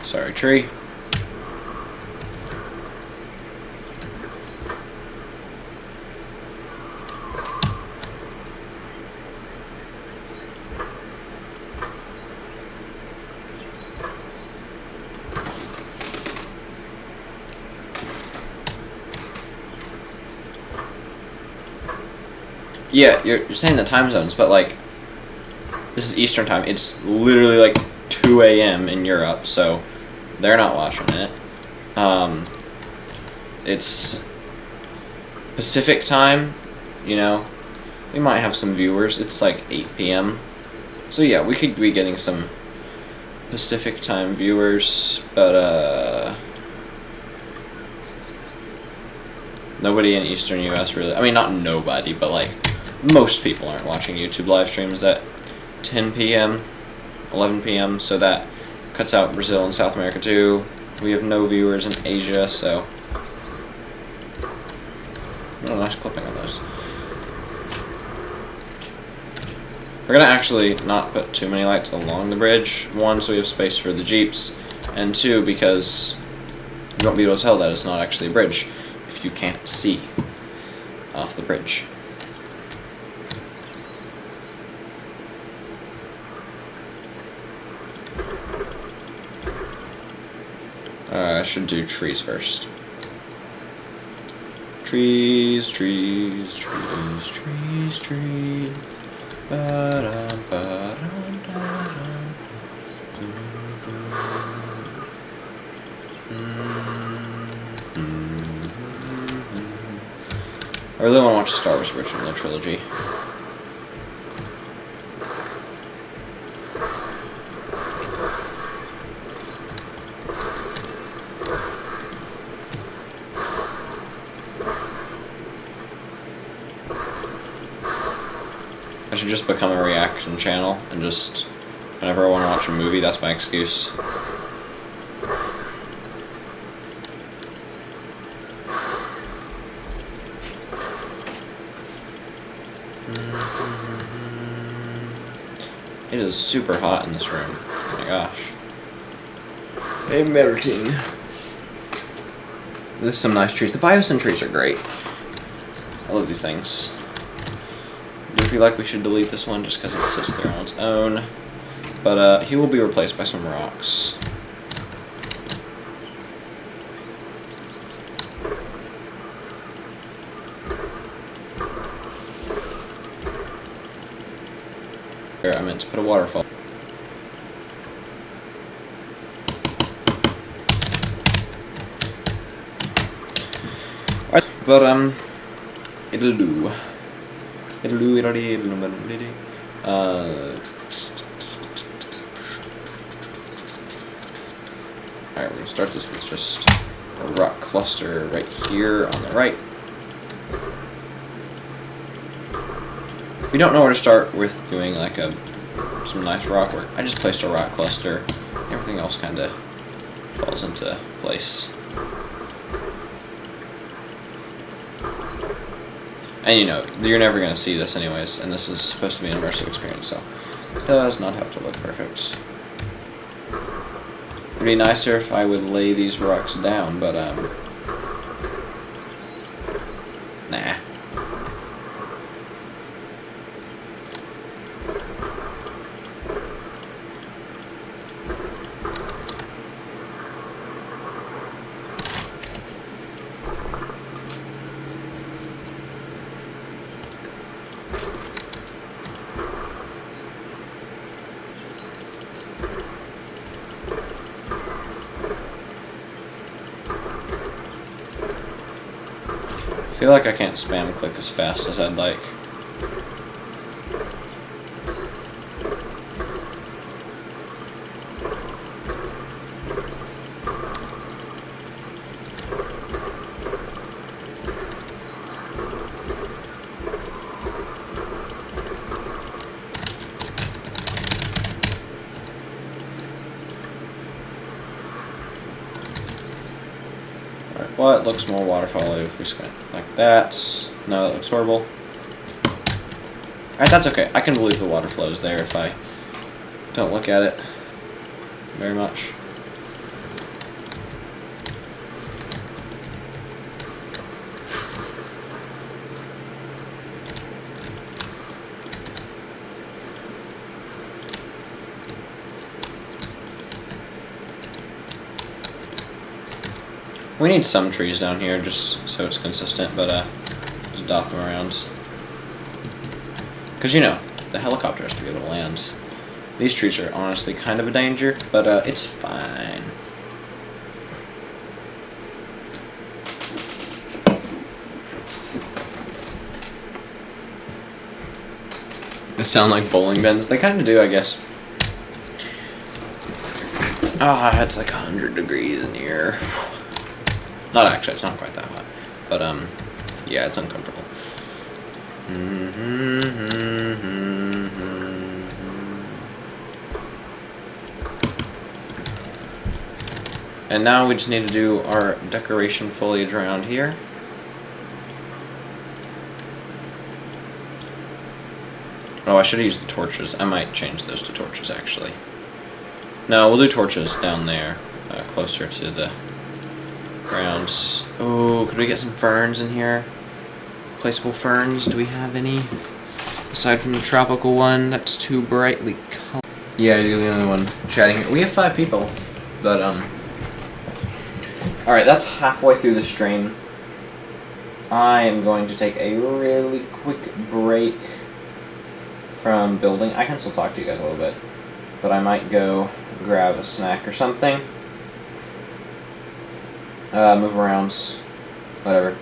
Speaker 1: Sorry, tree. Yeah, you're saying the time zones, but like, this is Eastern time. It's literally like 2 a.m. in Europe, so they're not watching it. It's Pacific time, you know. We might have some viewers. It's like 8 p.m. So yeah, we could be getting some Pacific time viewers, but nobody in Eastern US really. I mean, not nobody, but like most people aren't watching YouTube live streams at 10 p.m., 11 p.m., so that cuts out Brazil and South America too. We have no viewers in Asia, so... Oh, nice clipping on those. We're gonna actually not put too many lights along the bridge. 1, so we have space for the Jeeps, and 2, because you won't be able to tell that it's not actually a bridge if you can't see off the bridge. I should do trees first. Trees, trees, trees, trees, trees. Ba-dum, ba-dum, ba-dum. I really want to watch the Star Wars original trilogy. I should just become a reaction channel and just whenever I want to watch a movie, that's my excuse. It is super hot in this room. Oh my gosh. I'm melting. There's some nice trees. The biosyn trees are great. I love these things. I do feel like we should delete this one just because it sits there on its own. But he will be replaced by some rocks. Here, I meant to put a waterfall. Alright, but it'll do. Alright, we're gonna start this with just a rock cluster right here on the right. We don't know where to start with doing like some nice rock work. I just placed a rock cluster. Everything else kind of falls into place. And you know, you're never going to see this anyways, and this is supposed to be an immersive experience, so it does not have to look perfect. It'd be nicer if I would lay these rocks down, but nah. I feel like I can't spam click as fast as I'd like. Well, it looks more waterfall-y if we squint like that. No, that looks horrible. Alright, that's okay. I can believe the water flows there if I don't look at it very much. We need some trees down here just so it's consistent, but just dot them around. Because, you know, the helicopter has to be able to land. These trees are honestly kind of a danger, but it's fine. They sound like bowling bins. They kind of do, I guess. Ah, it's like 100 degrees in here. Not actually, it's not quite that hot. But, yeah, it's uncomfortable. And now we just need to do our decoration foliage around here. Oh, I should have used the torches. I might change those to torches, actually. No, we'll do torches down there, closer to the grounds. Oh, could we get some ferns in here? Placeable ferns, do we have any? Aside from the tropical one, that's too brightly colored. Yeah, you're the only one chatting here. We have 5 people, but, Alright, that's halfway through the stream. I am going to take a really quick break from building. I can still talk to you guys a little bit, but I might go grab a snack or something. Move around, whatever.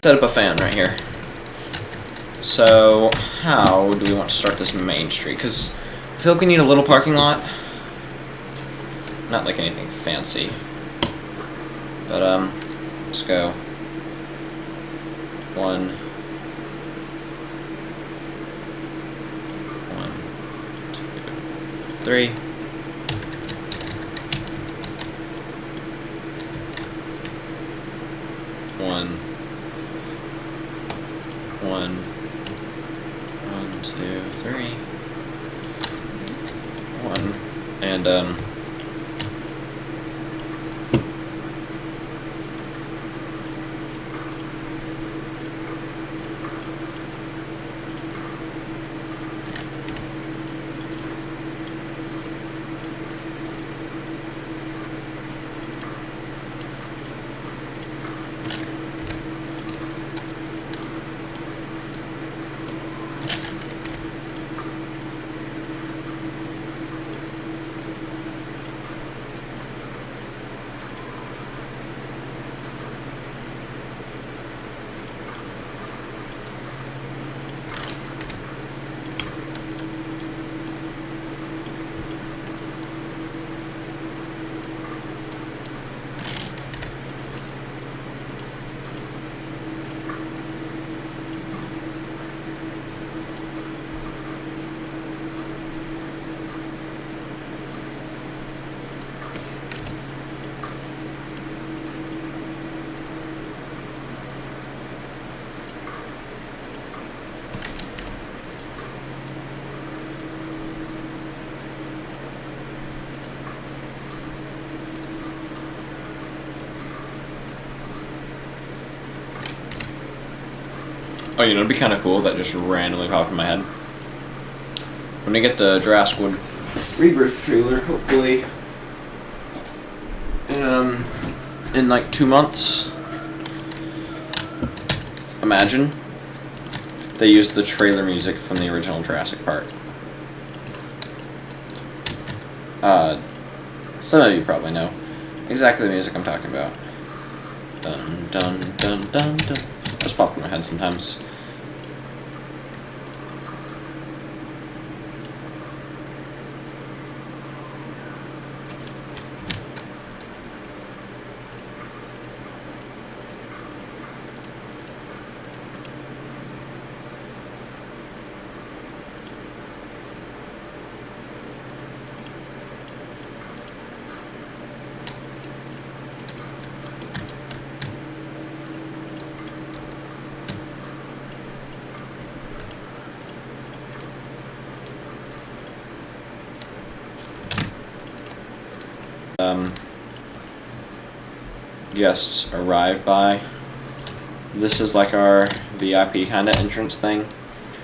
Speaker 1: set up a fan right here. So, how do we want to start this main street? Because I feel like we need a little parking lot. Not like anything fancy. But, let's go. 1, 2, 3. One, 2, 3. 1, and oh, you know, it'd be kind of cool if that just randomly popped in my head. When I get the Jurassic World Rebirth trailer, hopefully, in like 2 months. Imagine they used the trailer music from the original Jurassic Park. Some of you probably know exactly the music I'm talking about. Dun dun dun dun dun. Just pop in my head sometimes. Guests arrive by. This is like our VIP kind of entrance thing.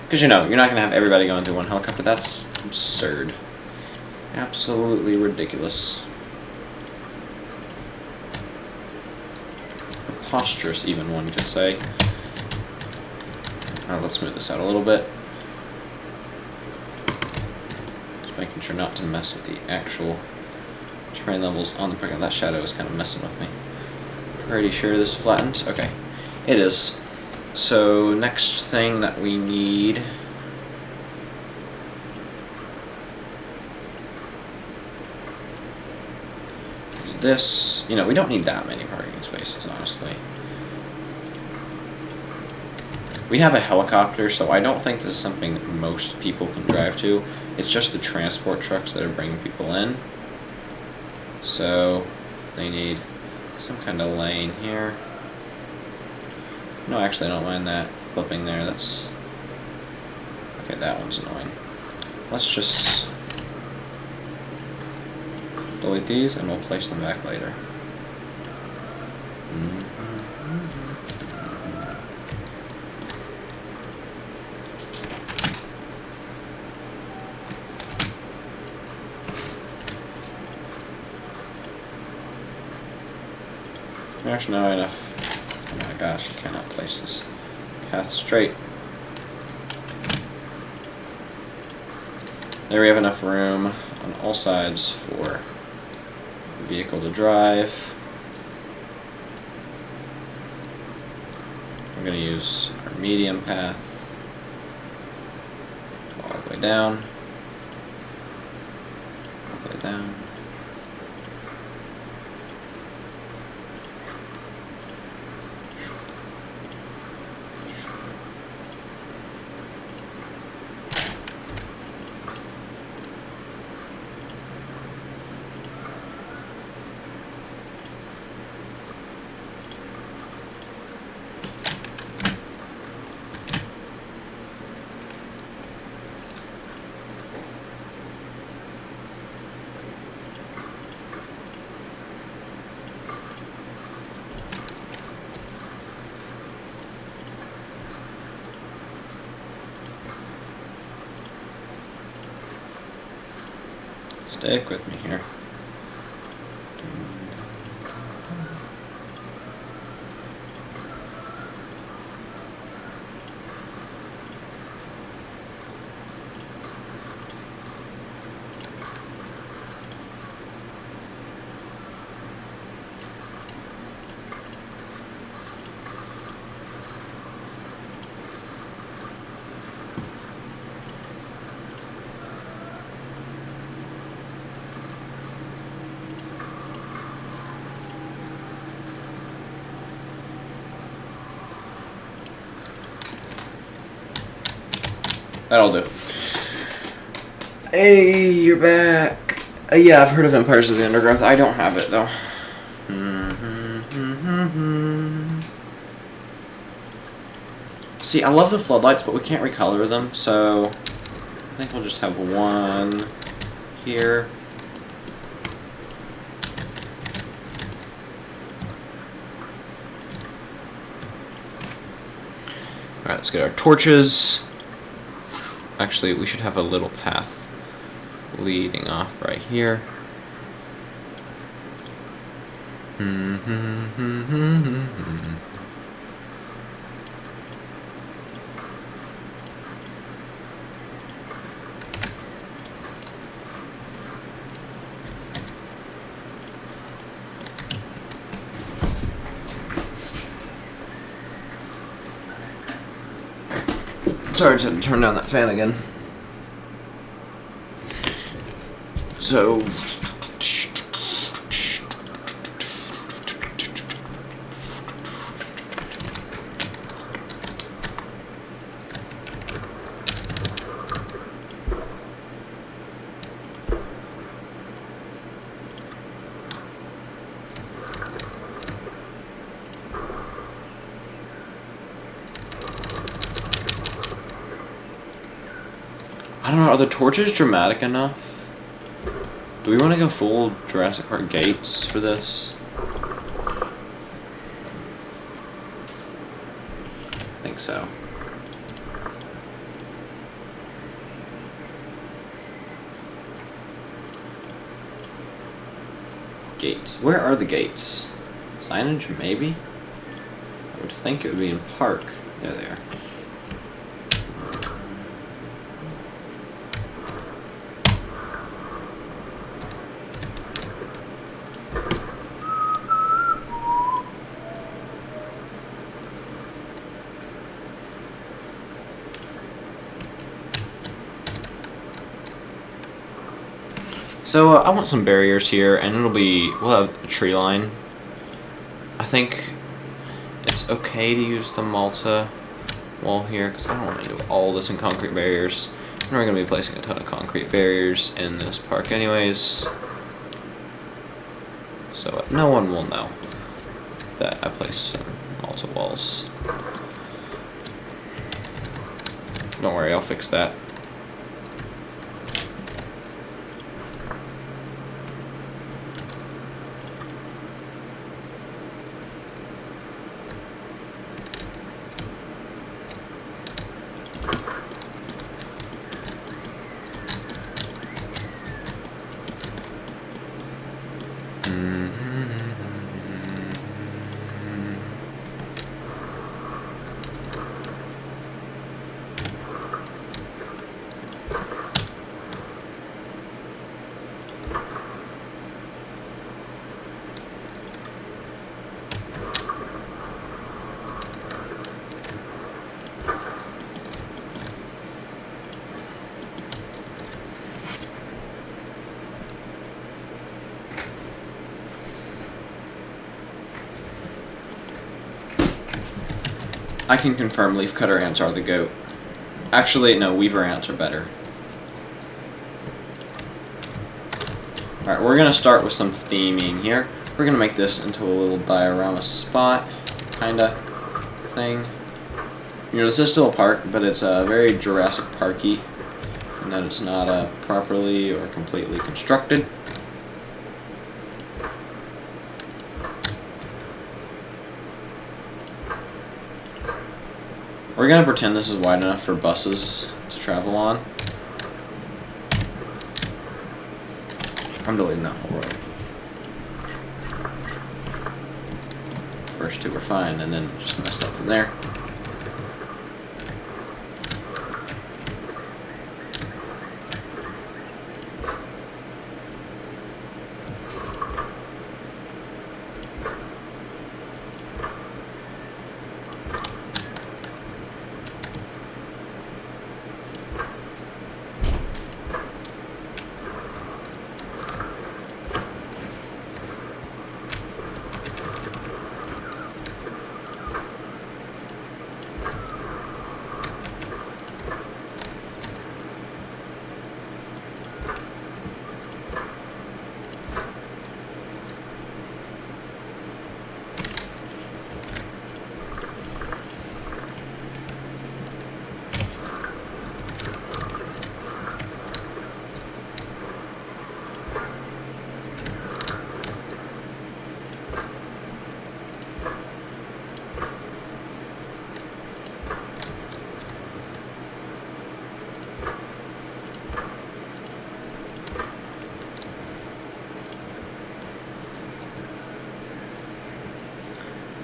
Speaker 1: Because, you know, you're not going to have everybody going through one helicopter. That's absurd. Absolutely ridiculous. Preposterous, even one could say. Let's smooth this out a little bit. Just making sure not to mess with the actual terrain levels on the program. That shadow is kind of messing with me. Pretty sure this is flattened. Okay, it is. So next thing that we need is this. You know, we don't need that many parking spaces, honestly. We have a helicopter, so I don't think this is something that most people can drive to. It's just the transport trucks that are bringing people in. So they need some kind of lane here. No, actually, I don't mind that clipping there. That's okay. That one's annoying. Let's just delete these, and we'll place them back later. Actually, no, enough. Oh my gosh, I cannot place this path straight. There we have enough room on all sides for the vehicle to drive. we're going to use our medium path all the way down. All the way down. Stick with me here. That'll do. Hey, you're back. Yeah, I've heard of Empires of the Undergrowth. I don't have it, though. See, I love the floodlights, but we can't recolor them, so I think we'll just have one here. Alright, let's get our torches. Actually, we should have a little path leading off right here. Sorry, I just had to turn down that fan again. So, I don't know, are the torches dramatic enough? Do we want to go full Jurassic Park gates for this? I think so. Gates. Where are the gates? Signage, maybe? I would think it would be in park. There they are. So I want some barriers here, and we'll have a tree line. I think it's okay to use the Malta wall here, because I don't want to do all this in concrete barriers. And we're going to be placing a ton of concrete barriers in this park anyways. So no one will know that I placed some Malta walls. Don't worry, I'll fix that. I can confirm leafcutter ants are the goat. Actually, no, weaver ants are better. Alright, we're going to start with some theming here. We're going to make this into a little diorama spot kind of thing. You know, this is still a park, but it's very Jurassic Parky in that it's not properly or completely constructed. We're going to pretend this is wide enough for buses to travel on. I'm deleting that whole row. The first two were fine, and then just messed up from there.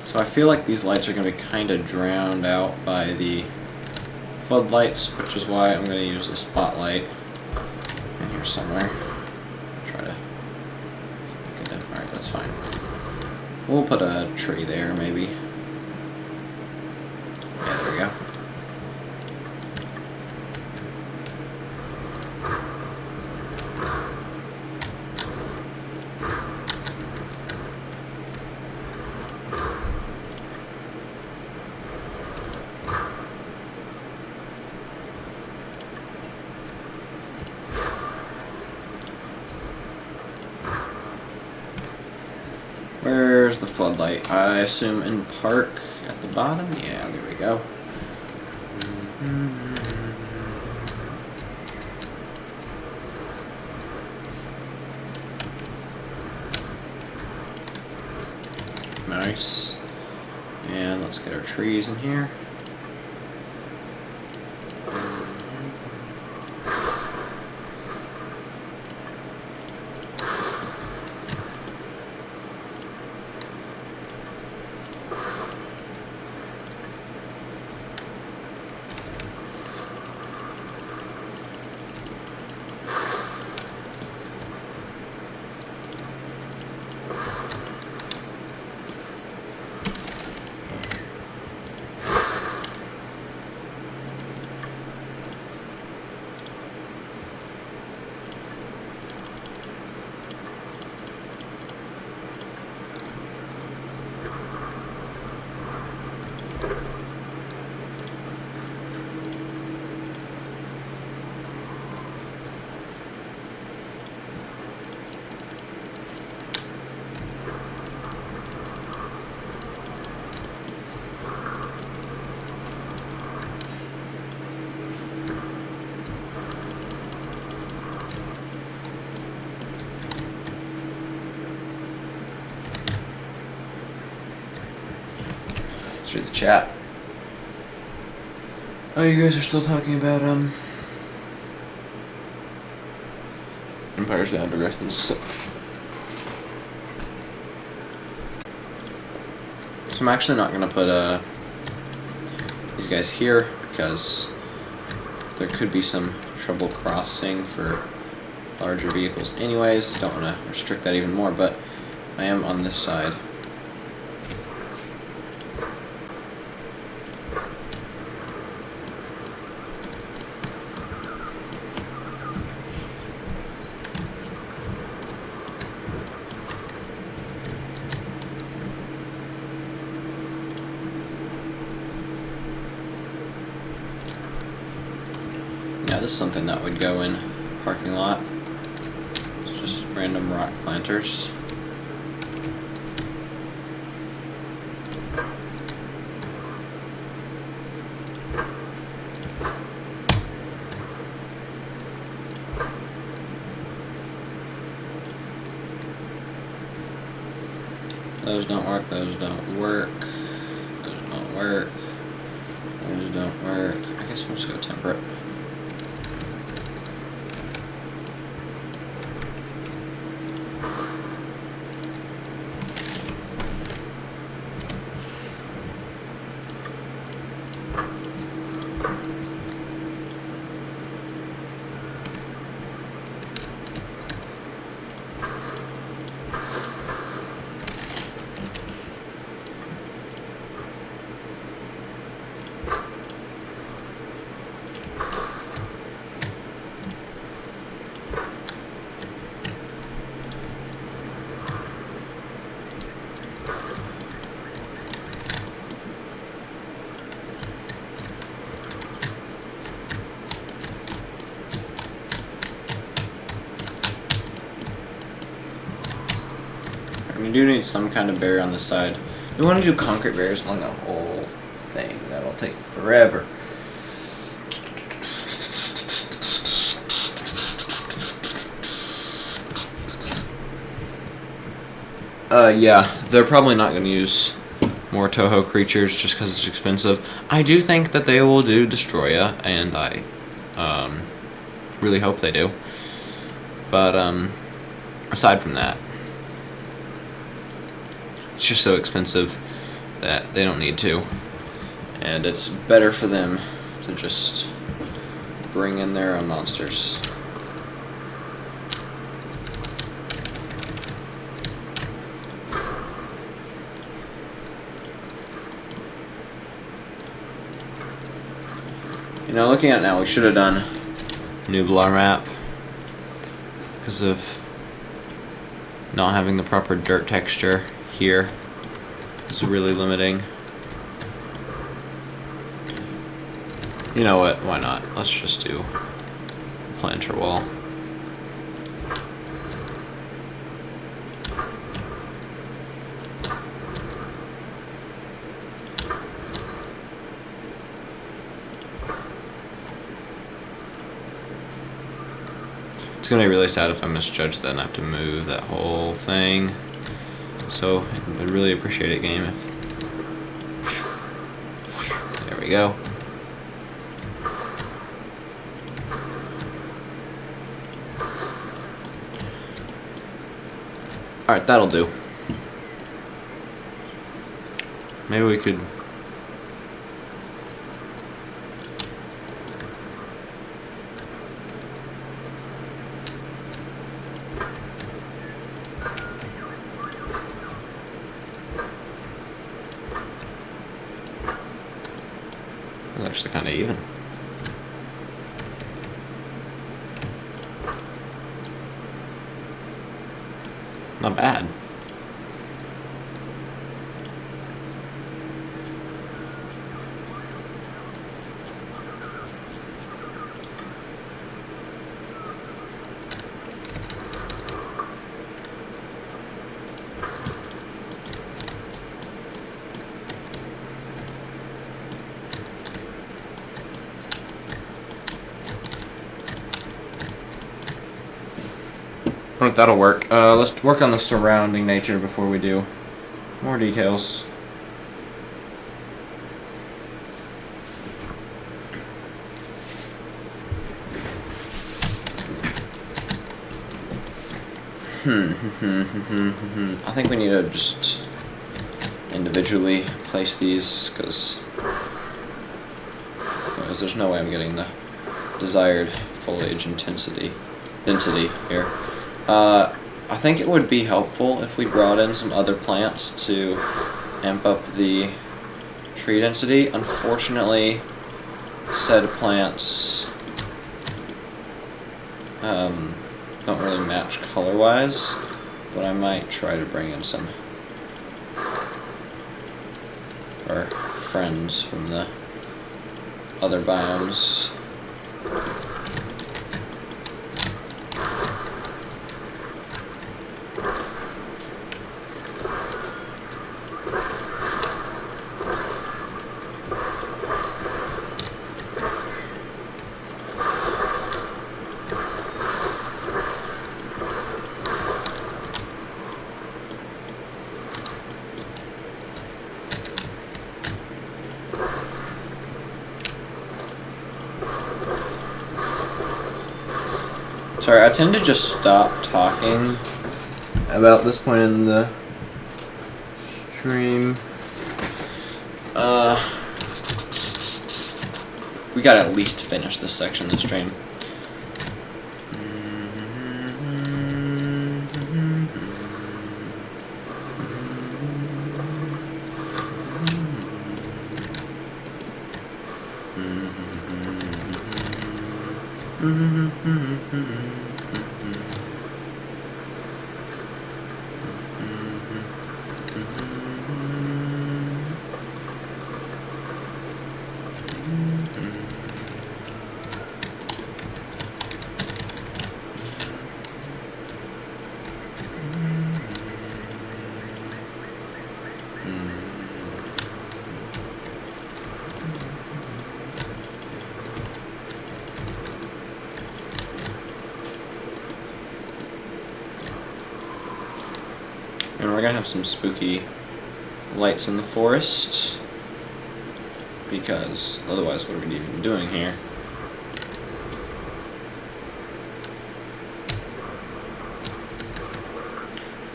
Speaker 1: So I feel like these lights are going to be kind of drowned out by the floodlights, which is why I'm going to use the spotlight in here somewhere. Try to make it in. Alright, that's fine. We'll put a tree there, maybe. Yeah, there we go. Where's the floodlight? I assume in park at the bottom? Yeah, there we go. Nice. And let's get our trees in here. Let's read the chat. Oh, you guys are still talking about Empire's Down to Wrestling. So I'm actually not gonna put these guys here because there could be some trouble crossing for larger vehicles. Anyways, don't want to restrict that even more, but I am on this side. Yeah, this is something that would go in parking lot. It's just random rock planters. Those don't work, those don't work, those don't work, those don't work. I guess we'll just go temperate. We do need some kind of barrier on the side. We want to do concrete barriers along the whole thing. That'll take forever. Yeah, they're probably not going to use more Toho creatures just because it's expensive. I do think that they will do Destroya, and I really hope they do. But aside from that, it's just so expensive that they don't need to. And it's better for them to just bring in their own monsters. You know, looking at it now, we should have done Nublar map because of not having the proper dirt texture here. It's really limiting. You know what? Why not? Let's just do planter wall. It's gonna be really sad if I misjudge that and I have to move that whole thing. So I'd really appreciate it, game, if there we go. Alright, that'll do. Maybe we could it's actually kind of even. Not bad. I think that'll work. Let's work on the surrounding nature before we do more details. I think we need to just individually place these because there's no way I'm getting the desired foliage density here. I think it would be helpful if we brought in some other plants to amp up the tree density. Unfortunately, said plants don't really match color-wise, but I might try to bring in some our friends from the other biomes. Sorry, I tend to just stop talking about this point in the stream. We gotta at least finish this section of the stream. And we're gonna have some spooky lights in the forest, because otherwise what are we even doing here?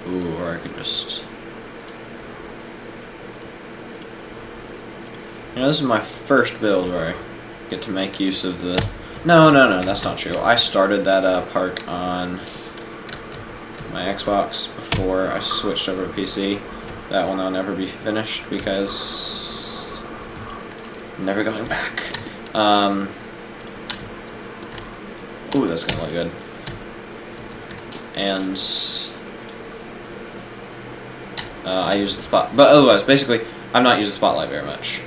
Speaker 1: Ooh, or I could just... You know, this is my first build where I get to make use of the... No, that's not true. I started that park on my Xbox before I switched over to PC. That will now never be finished because I'm never going back. Ooh, that's gonna look good. And I use the spot, but otherwise, basically, I've not used the spotlight very much.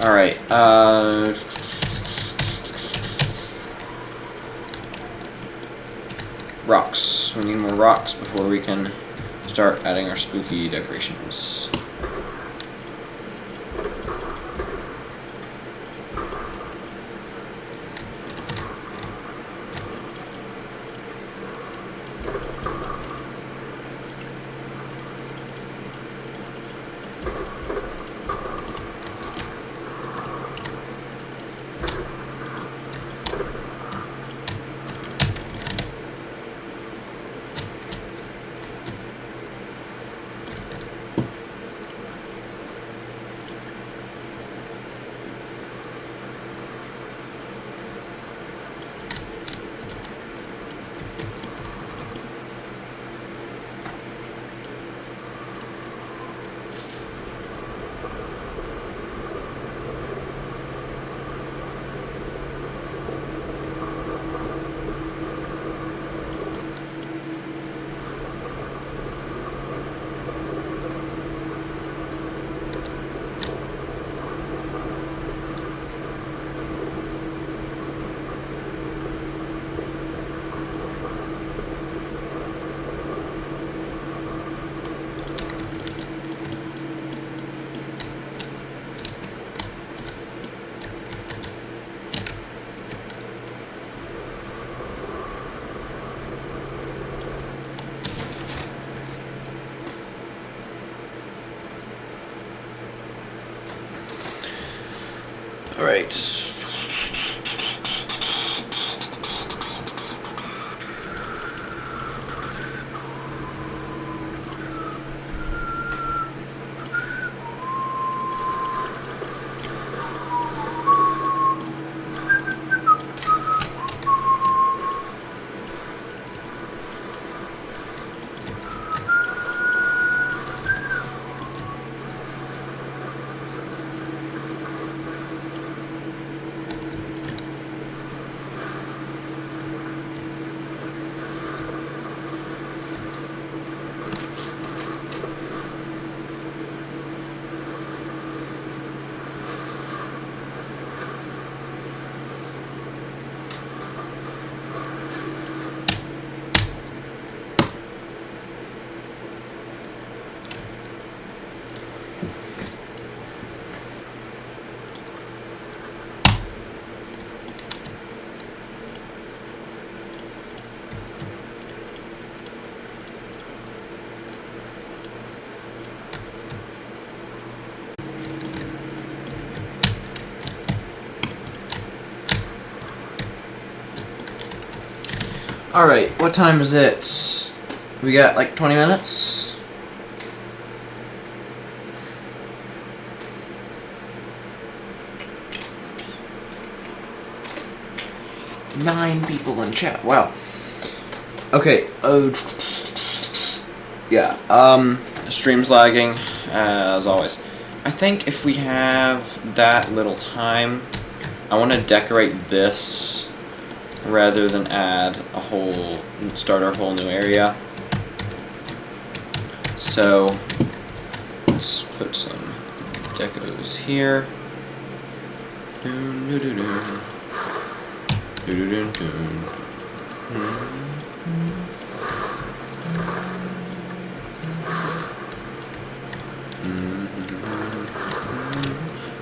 Speaker 1: Alright, rocks. We need more rocks before we can start adding our spooky decorations. Alright. Alright, what time is it? We got like 20 minutes? Nine people in chat. Wow. Okay. Yeah. Stream's lagging as always. I think if we have that little time, I want to decorate this rather than start our whole new area. So let's put some decos here.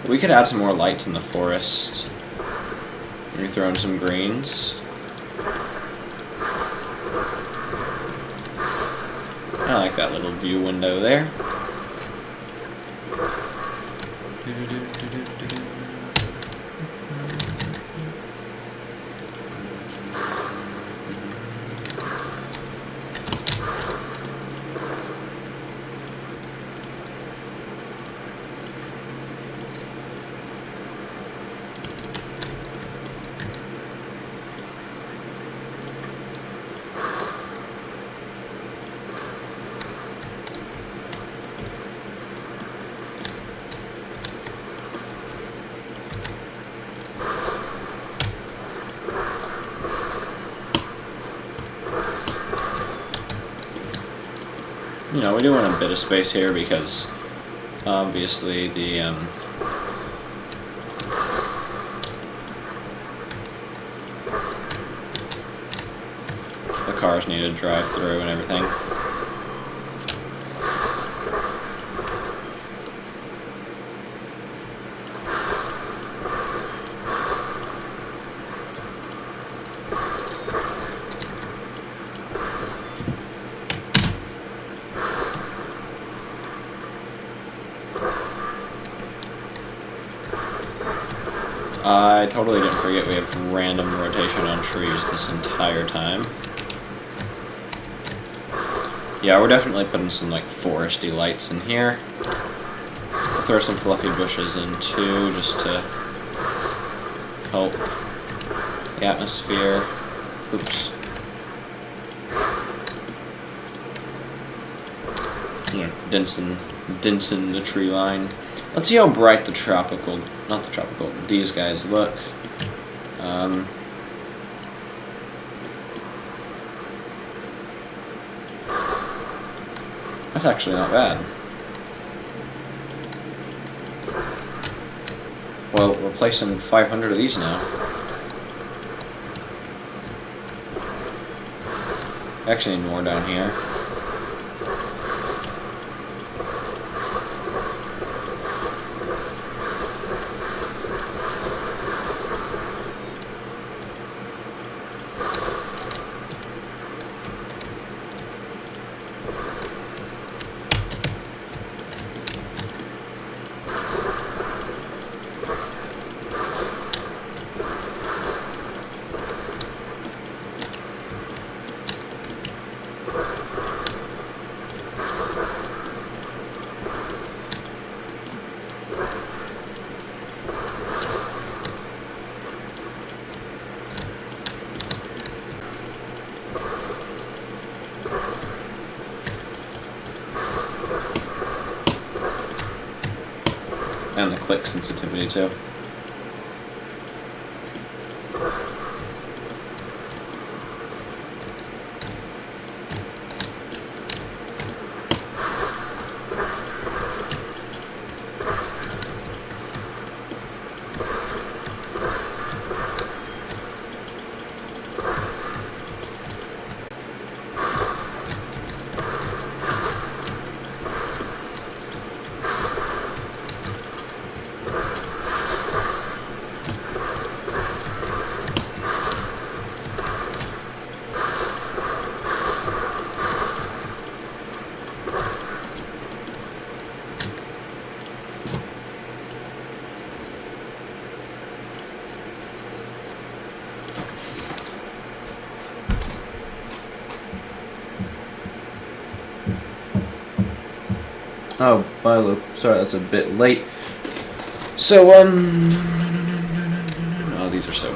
Speaker 1: We could add some more lights in the forest. Maybe throw in some greens. I like that little view window there. You know, we do want a bit of space here because obviously the cars need to drive through and everything. I totally didn't forget we have random rotation on trees this entire time. Yeah, we're definitely putting some like foresty lights in here. We'll throw some fluffy bushes in too, just to help the atmosphere. Oops. Densen the tree line. Let's see how bright these guys look. That's actually not bad. Well, we're placing 500 of these now. Actually need more down here. And the click sensitivity too. Oh, bye, Luke. Sorry, that's a bit late. So, oh, these are so...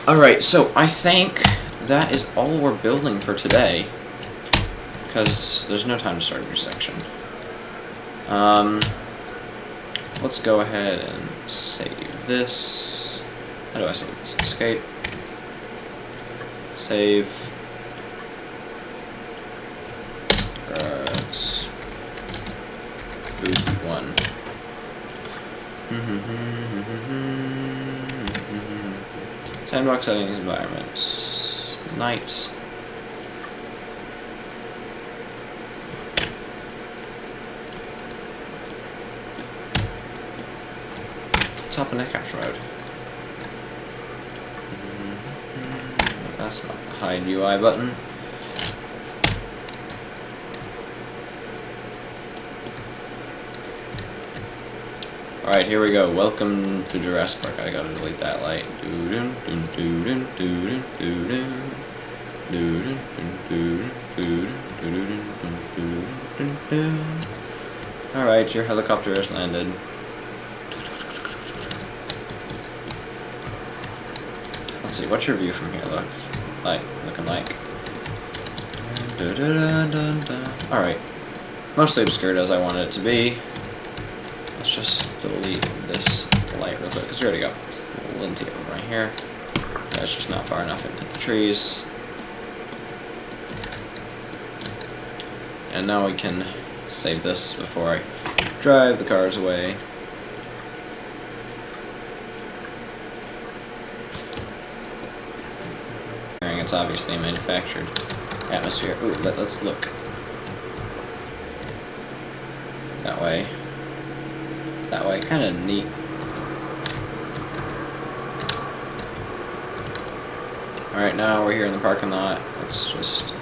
Speaker 1: Alright, so I think that is all we're building for today. Because there's no time to start a new section. Let's go ahead and save this. How do I save this? Escape. Save. Boost 1. Sandbox settings, environments, night. Top of Neckcapture mode. That's not the hide UI button. Alright, here we go. Welcome to Jurassic Park. I gotta delete that light. Alright, your helicopter has landed. Let's see, what's your view from here looking like? Alright. Mostly obscured as I wanted it to be. Let's just delete this light real quick, because we already got plenty of them right here. That's just not far enough into the trees. And now we can save this before I drive the cars away. It's obviously a manufactured atmosphere. Ooh, let's look. That way. That way, kind of neat. Alright, now we're here in the parking lot. Let's just...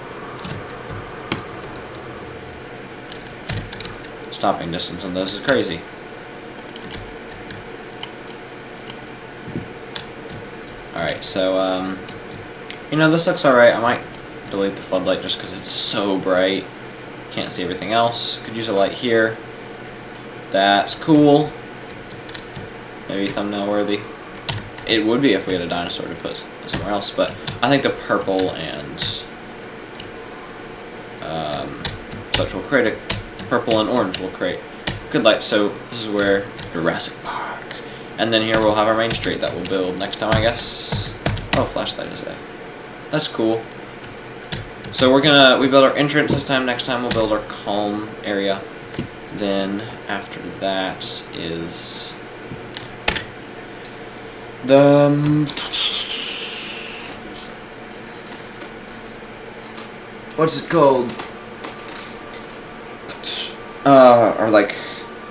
Speaker 1: Stopping distance on this is crazy. Alright, so, you know, this looks alright. I might delete the floodlight just because it's so bright. Can't see everything else. Could use a light here. That's cool. Maybe thumbnail worthy. It would be if we had a dinosaur to put somewhere else, but I think the purple and such will create a purple and orange will create good light. So this is where Jurassic Park, and then here we'll have our main street that we'll build next time, I guess. Oh, flashlight is there. That's cool. So we build our entrance this time. Next time we'll build our calm area. Then after that is the what's it called? Or like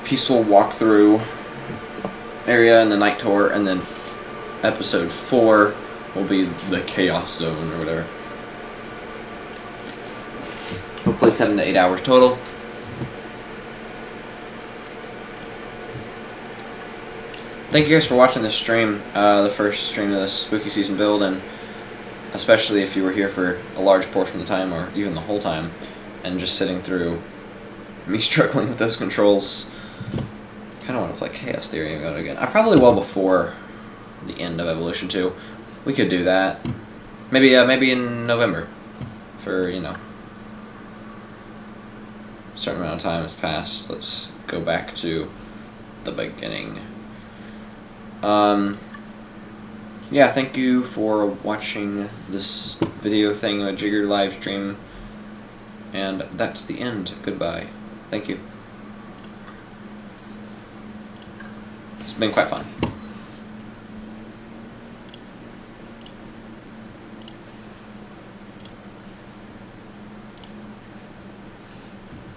Speaker 1: peaceful walkthrough area and the night tour, and then episode 4 will be the chaos zone or whatever. Hopefully 7 to 8 hours total. thank you guys for watching this stream, the first stream of this spooky season build, and especially if you were here for a large portion of the time, or even the whole time, and just sitting through me struggling with those controls. Kind of want to play Chaos Theory again. I probably will before the end of Evolution 2. We could do that. Maybe in November. For, you know, a certain amount of time has passed. Let's go back to the beginning. Yeah, thank you for watching this video thing, a Jigger live stream. And that's the end. Goodbye. Thank you. It's been quite fun.